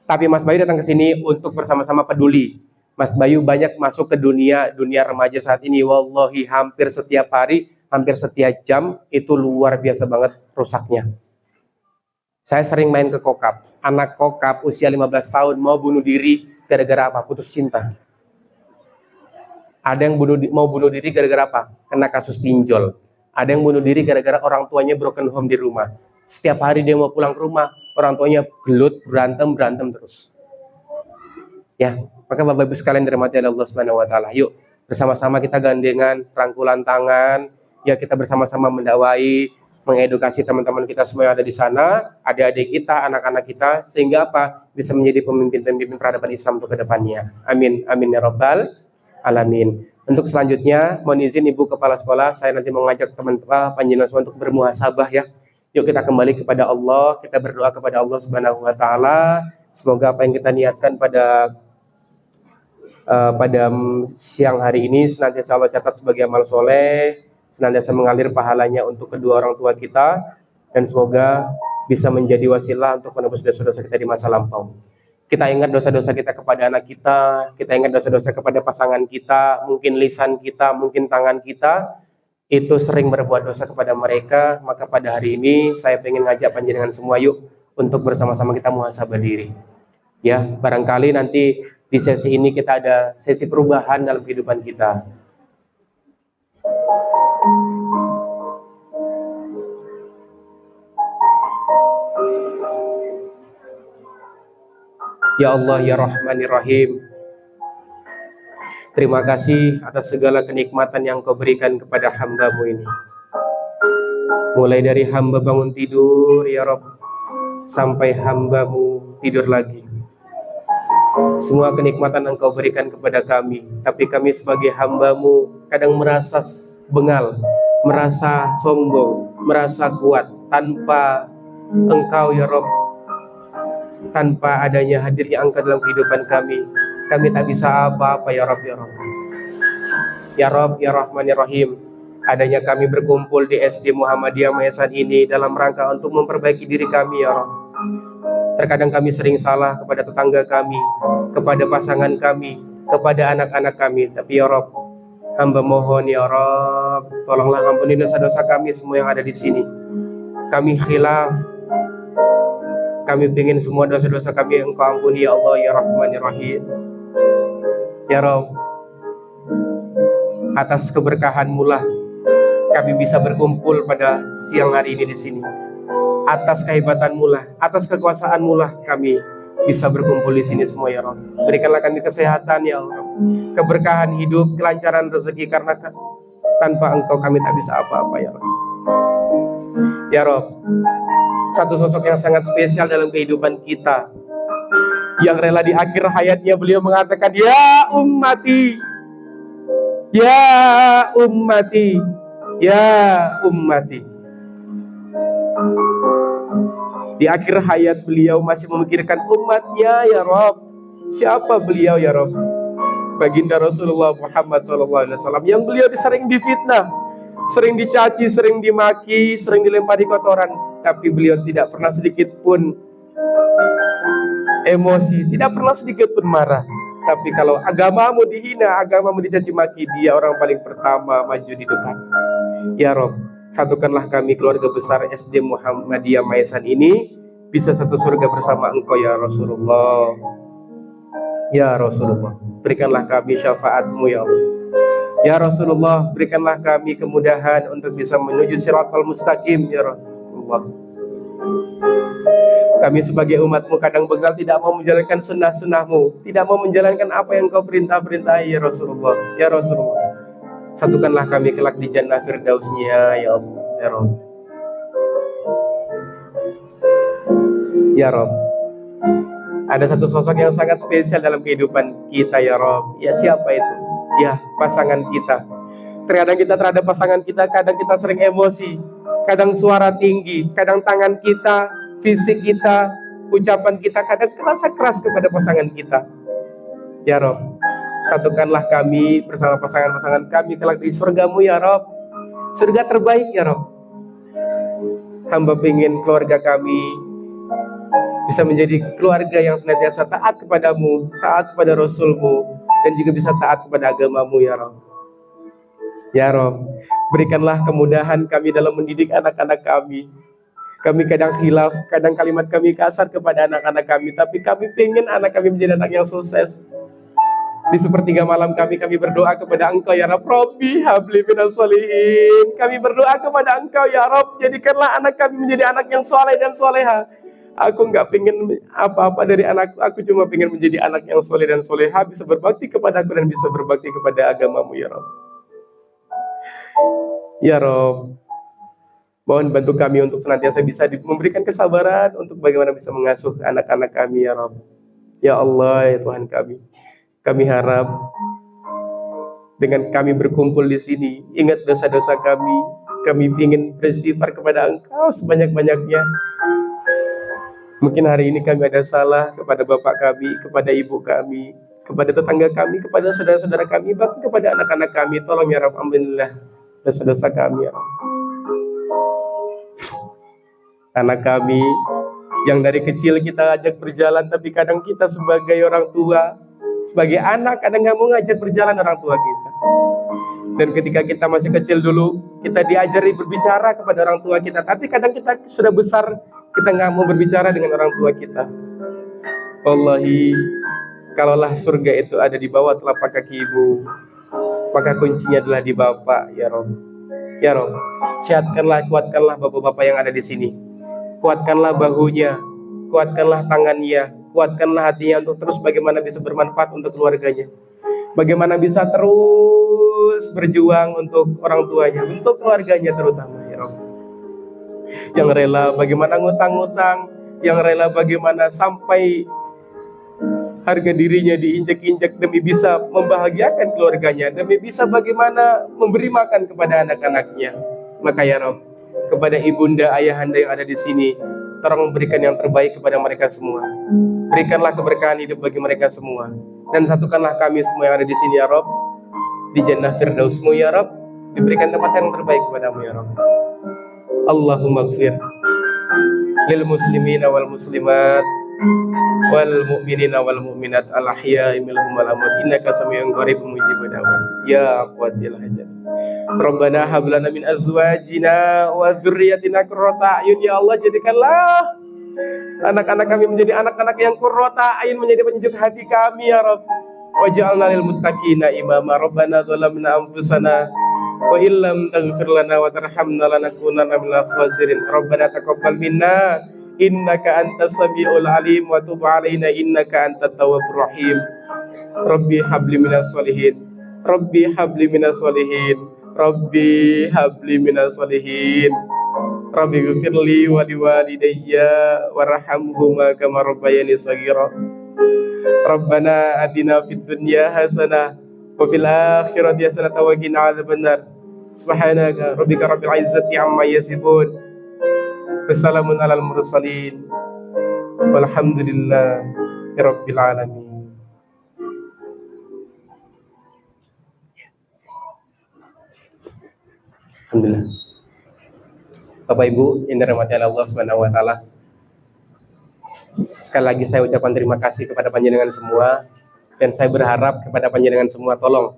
[SPEAKER 1] Tapi Mas Bayu datang ke sini untuk bersama-sama peduli. Mas Bayu banyak masuk ke dunia remaja saat ini, wallahi hampir setiap hari, hampir setiap jam, itu luar biasa banget rusaknya. Saya sering main ke kokap. Anak kokap usia 15 tahun mau bunuh diri gara-gara apa? Putus cinta. Ada yang mau bunuh diri gara-gara apa? Kena kasus pinjol. Ada yang bunuh diri gara-gara orang tuanya broken home di rumah. Setiap hari dia mau pulang ke rumah, orang tuanya gelut, berantem terus. Ya, maka Bapak Ibu sekalian dirahmati oleh Allah Subhanahu wa taala. Yuk, bersama-sama kita gandengan, rangkulan tangan, ya kita bersama-sama mendakwai, mengedukasi teman-teman kita semua yang ada di sana, adik-adik kita, anak-anak kita, sehingga apa? Bisa menjadi pemimpin-pemimpin peradaban Islam untuk kedepannya. Amin, amin ya rabbal alamin. Untuk selanjutnya, mohon izin Ibu Kepala Sekolah, saya nanti mengajak teman-teman panjenengan semua untuk bermuhasabah ya. Yuk kita kembali kepada Allah, kita berdoa kepada Allah Subhanahu wa taala. Semoga apa yang kita niatkan pada siang hari ini senantiasa Allah catat sebagai amal soleh, senantiasa mengalir pahalanya untuk kedua orang tua kita, dan semoga bisa menjadi wasilah untuk menebus dosa-dosa kita di masa lampau. Kita ingat dosa-dosa kita kepada anak kita ingat dosa-dosa kepada pasangan kita, mungkin lisan kita, mungkin tangan kita, itu sering berbuat dosa kepada mereka. Maka pada hari ini saya ingin ngajak panjenengan semua yuk untuk bersama-sama kita muhasabah diri. Ya, barangkali nanti di sesi ini kita ada sesi perubahan dalam kehidupan kita. Ya Allah, ya Rahmanir Rahim, terima kasih atas segala kenikmatan yang Kau berikan kepada hamba-Mu ini. Mulai dari hamba bangun tidur, ya Rabb, sampai hamba-Mu tidur lagi. Semua kenikmatan yang Kau berikan kepada kami, tapi kami sebagai hamba-Mu kadang merasa bengal, merasa sombong, merasa kuat tanpa Engkau ya Rabb. Tanpa adanya hadirnya Engkau dalam kehidupan kami tak bisa apa-apa ya Rabb ya Rabb. Ya Rob, Ya Rahman, Ya Rahim, adanya kami berkumpul di SD Muhammadiyah Maesan ini dalam rangka untuk memperbaiki diri kami, Ya Rob. Terkadang kami sering salah kepada tetangga kami, kepada pasangan kami, kepada anak-anak kami. Tapi Ya Rob, hamba mohon Ya Rob, tolonglah ampuni dosa-dosa kami semua yang ada di sini. Kami khilaf, kami ingin semua dosa-dosa kami Engkau ampuni Ya Allah, Ya Rahman, Ya Rahim. Ya Rob, atas keberkahan-Mu lah kami bisa berkumpul pada siang hari ini di sini. Atas kehebatan-Mu lah, atas kekuasaan-Mu lah kami bisa berkumpul di sini semua Ya Rob. Berikanlah kami kesehatan Ya Allah, keberkahan hidup, kelancaran rezeki, karena tanpa Engkau kami tak bisa apa-apa Ya Rob. Ya Rob, satu sosok yang sangat spesial dalam kehidupan kita, yang rela di akhir hayatnya beliau mengatakan, ya ummati, ya ummati, ya ummati. Di akhir hayat beliau masih memikirkan umatnya Ya Rob. Siapa beliau Ya Rob? Baginda Rasulullah Muhammad SAW, yang beliau sering difitnah, sering dicaci, sering dimaki, sering dilempari kotoran, tapi beliau tidak pernah sedikit pun emosi, tidak pernah sedikit pun marah. Tapi kalau agamamu dihina, agamamu dicaci maki, dia orang paling pertama maju di depan. Ya Rob, satukanlah kami keluarga besar SD Muhammadiyah Maesan ini bisa satu surga bersama Engkau Ya Rasulullah. Ya Rasulullah, berikanlah kami syafaat-Mu Ya Allah. Ya Rasulullah, berikanlah kami kemudahan untuk bisa menuju Shiratal Mustaqim Ya Rasulullah. Kami sebagai umat-Mu kadang begal tidak mau menjalankan sunnah-sunnah-Mu, tidak mau menjalankan apa yang Kau perintah-perintahi Ya Rasulullah. Ya Rasulullah, satukanlah kami kelak di Jannah Firdaus-Nya Ya Allah. Ya Rabb. Ya Rob, ada satu sosok yang sangat spesial dalam kehidupan kita Ya Rob. Ya, siapa itu? Ya, pasangan kita. Terkadang kita terhadap pasangan kita, kadang kita sering emosi, kadang suara tinggi, kadang tangan kita, fisik kita, ucapan kita kadang terasa keras kepada pasangan kita. Ya Rob, satukanlah kami bersama pasangan-pasangan kami kelak di surga-Mu Ya Rob. Surga terbaik Ya Rob. Hamba ingin keluarga kami bisa menjadi keluarga yang senantiasa taat kepadamu, taat kepada Rasul-Mu, dan juga bisa taat kepada agamamu Ya Rob. Ya Rob, berikanlah kemudahan kami dalam mendidik anak-anak kami. Kami kadang khilaf, kadang kalimat kami kasar kepada anak-anak kami, tapi kami pengen anak kami menjadi anak yang sukses. Di sepertiga malam kami berdoa kepada Engkau Ya Rob. Rabbi habli minas sholihin. Kami berdoa kepada Engkau Ya Rob, jadikanlah anak kami menjadi anak yang soleh dan soleha. Aku nggak pengen apa-apa dari anakku, aku cuma pengen menjadi anak yang soleh dan soleha, bisa berbakti kepada aku dan bisa berbakti kepada agamamu Ya Rob. Ya Rob, mohon bantu kami untuk senantiasa bisa memberikan kesabaran untuk bagaimana bisa mengasuh anak-anak kami Ya Rob. Ya Allah, ya Tuhan kami harap dengan kami berkumpul di sini, ingat dosa-dosa kami ingin beristighfar kepada Engkau sebanyak-banyaknya. Mungkin hari ini kami ada salah kepada bapak kami, kepada ibu kami, kepada tetangga kami, kepada saudara-saudara kami, bahkan kepada anak-anak kami. Tolong Ya Rabb, ampunilah dosa-dosa kami Ya Rabb. Anak kami yang dari kecil kita ajak berjalan, tapi kadang kita sebagai orang tua, sebagai anak kadang nggak mau ngajak berjalan orang tua kita. Dan ketika kita masih kecil dulu, kita diajari berbicara kepada orang tua kita, tapi kadang kita sudah besar, kita nggak mau berbicara dengan orang tua kita. Wallahi, kalaulah surga itu ada di bawah telapak kaki ibu, maka kuncinya adalah di Bapak Ya Rob. Ya Rob, sehatkanlah, kuatkanlah bapak-bapak yang ada di sini. Kuatkanlah bahunya, kuatkanlah tangannya, kuatkanlah hatinya untuk terus bagaimana bisa bermanfaat untuk keluarganya. Bagaimana bisa terus berjuang untuk orang tuanya, untuk keluarganya terutama Ya Rob. Yang rela bagaimana ngutang-ngutang, yang rela bagaimana sampai harga dirinya diinjak-injak demi bisa membahagiakan keluarganya, demi bisa bagaimana memberi makan kepada anak-anaknya. Maka Ya Rob, kepada ibunda, ayahanda yang ada di sini, tolong memberikan yang terbaik kepada mereka semua. Berikanlah keberkahan hidup bagi mereka semua, dan satukanlah kami semua yang ada di sini Ya Rob, di jannah firdausmu ya Rabb, diberikan tempat yang terbaik kepadamu ya Rabb. Allahumma gfir lil muslimina wal muslimat wal mu'minina wal mu'minat al ahya'i minhum wal amwat innaka sami'un qaribun mujibud da'wat ya qatil hajat. Rabbana hab lana min azwajina wa dzurriyyatina qurrata a'yun ya Allah, jadikanlah anak-anak kami menjadi anak-anak yang qurrata a'yun, menjadi penyejuk hati kami ya Rabb. Waj'alna lil muttaqina imama. Rabbana zalamna anfusana wa illam taghfir lana wa tarhamna lanakunanna minal khasirin. Rabbana taqabbal minna innaka antas samiul alim wa tub alaina innaka antat tawwabur rahim. Rabbi habli minas solihin. Rabbi habli minas solihin. Rabbi habli minas solihin. Rabbi ghfirli wa liwalidayya warhamhuma kama rabbayani shaghira. Rabbana atina fid dunya hasanah wa fil akhirati hasanah wa qina adzabannar. Subhanaka rabbika rabbil izzati amma yasifun. Wassalamun alal mursalin. Walhamdulillahi rabbil alamin. Alhamdulillah. Bapak Ibu yang dirahmati Allah Subhanahu wa taala, sekali lagi saya ucapkan terima kasih kepada panjenengan semua, dan saya berharap kepada panjenengan semua, tolong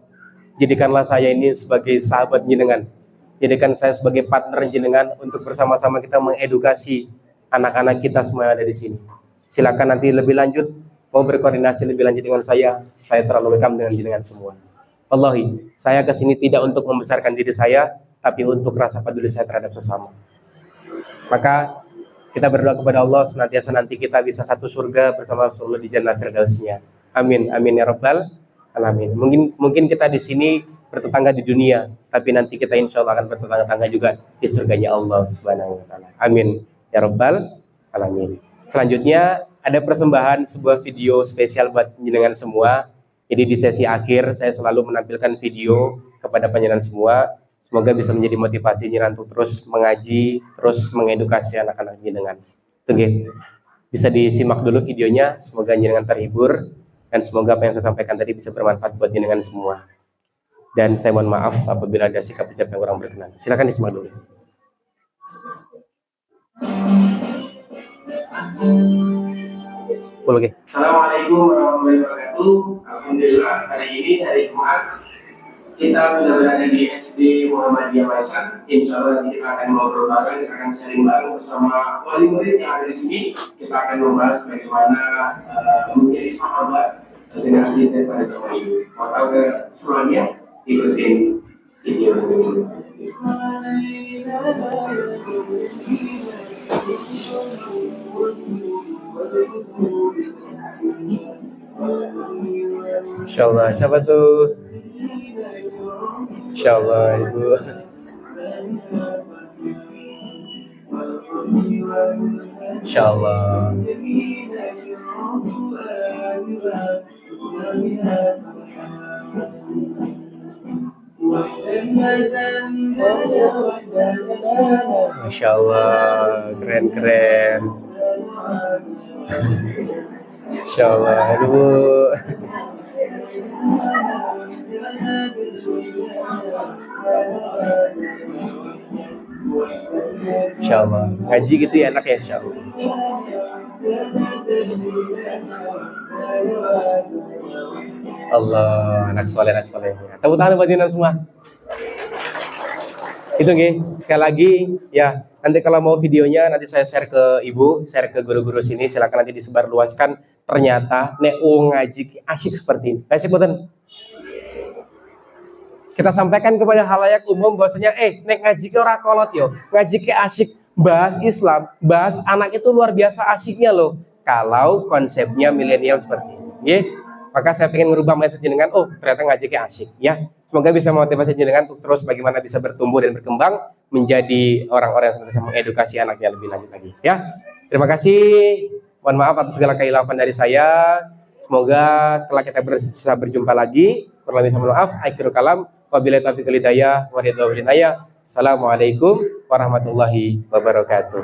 [SPEAKER 1] jadikanlah saya ini sebagai sahabat jenengan, jadikan saya sebagai partner jenengan untuk bersama-sama kita mengedukasi anak-anak kita semua yang ada di sini. Silakan nanti lebih lanjut mau berkoordinasi lebih lanjut dengan saya terlalu welcome dengan jenengan semua. Wallahi, saya kesini tidak untuk membesarkan diri saya, tapi untuk rasa peduli saya terhadap sesama. Maka kita berdoa kepada Allah senantiasa nanti kita bisa satu surga bersama Rasulullah di jannah firdausnya. Amin, amin ya rabbal alamin. Mungkin kita di sini bertetangga di dunia, tapi nanti kita insya Allah akan bertetangga juga di surganya Allah Subhanahu wa taala. Amin ya rabbal alamin. Selanjutnya ada persembahan sebuah video spesial buat jenengan semua. Jadi di sesi akhir saya selalu menampilkan video kepada panjenengan semua. Semoga bisa menjadi motivasi jenengan untuk terus mengaji, terus mengedukasi anak-anak jenengan. Oke, bisa disimak dulu videonya. Semoga jenengan terhibur dan semoga apa yang saya sampaikan tadi bisa bermanfaat buat jenengan semua. Dan saya mohon maaf apabila ada sikap ucap yang kurang berkenan. Silakan disimak dulu. Oke.
[SPEAKER 3] Assalamualaikum warahmatullahi wabarakatuh. Alhamdulillah hari ini hari Jumat kita sudah berada di SD Muhammadiyah Maisan. Insya Allah nanti kita akan ngobrol bareng, kita akan sharing bareng bersama wali murid yang ada di sini. Kita akan membahas bagaimana menjadi sahabat generasi Z pada zaman ini. Mau tahu keseruannya? Ikutin video ini.
[SPEAKER 1] Insyaallah, siapa tuh? Insyaallah Ibu. Insyaallah. Masya Allah, keren. Masya Allah, Ibu. Insya Allah, ngaji gitu ya enak ya, insya Allah. Allah, anak soleh. Tepuk tangan buat jenengan semua. Itu nggih, sekali lagi ya, nanti kalau mau videonya nanti saya share ke ibu, share ke guru-guru sini, silakan nanti disebarluaskan. Ternyata nek ngaji asyik seperti ini. Asyik betul. Kita sampaikan kepada halayak umum bahwasanya nek ngaji ke ora kolot yo, ngaji ke asyik, bahas Islam, bahas anak itu luar biasa asyiknya loh. Kalau konsepnya milenial seperti ini, ya. Maka saya ingin merubah mindset jenengan, ternyata ngaji ke asyik, ya. Semoga bisa memotivasi jenengan untuk terus bagaimana bisa bertumbuh dan berkembang menjadi orang-orang yang bisa mengedukasi anaknya lebih lanjut lagi, ya. Terima kasih. Mohon maaf atas segala kekhilafan dari saya. Semoga setelah kita bisa berjumpa lagi. Kurang lebih mohon maaf. Akhirul kalam. Wabillahi taufiq wal hidayah. Assalamualaikum warahmatullahi wabarakatuh.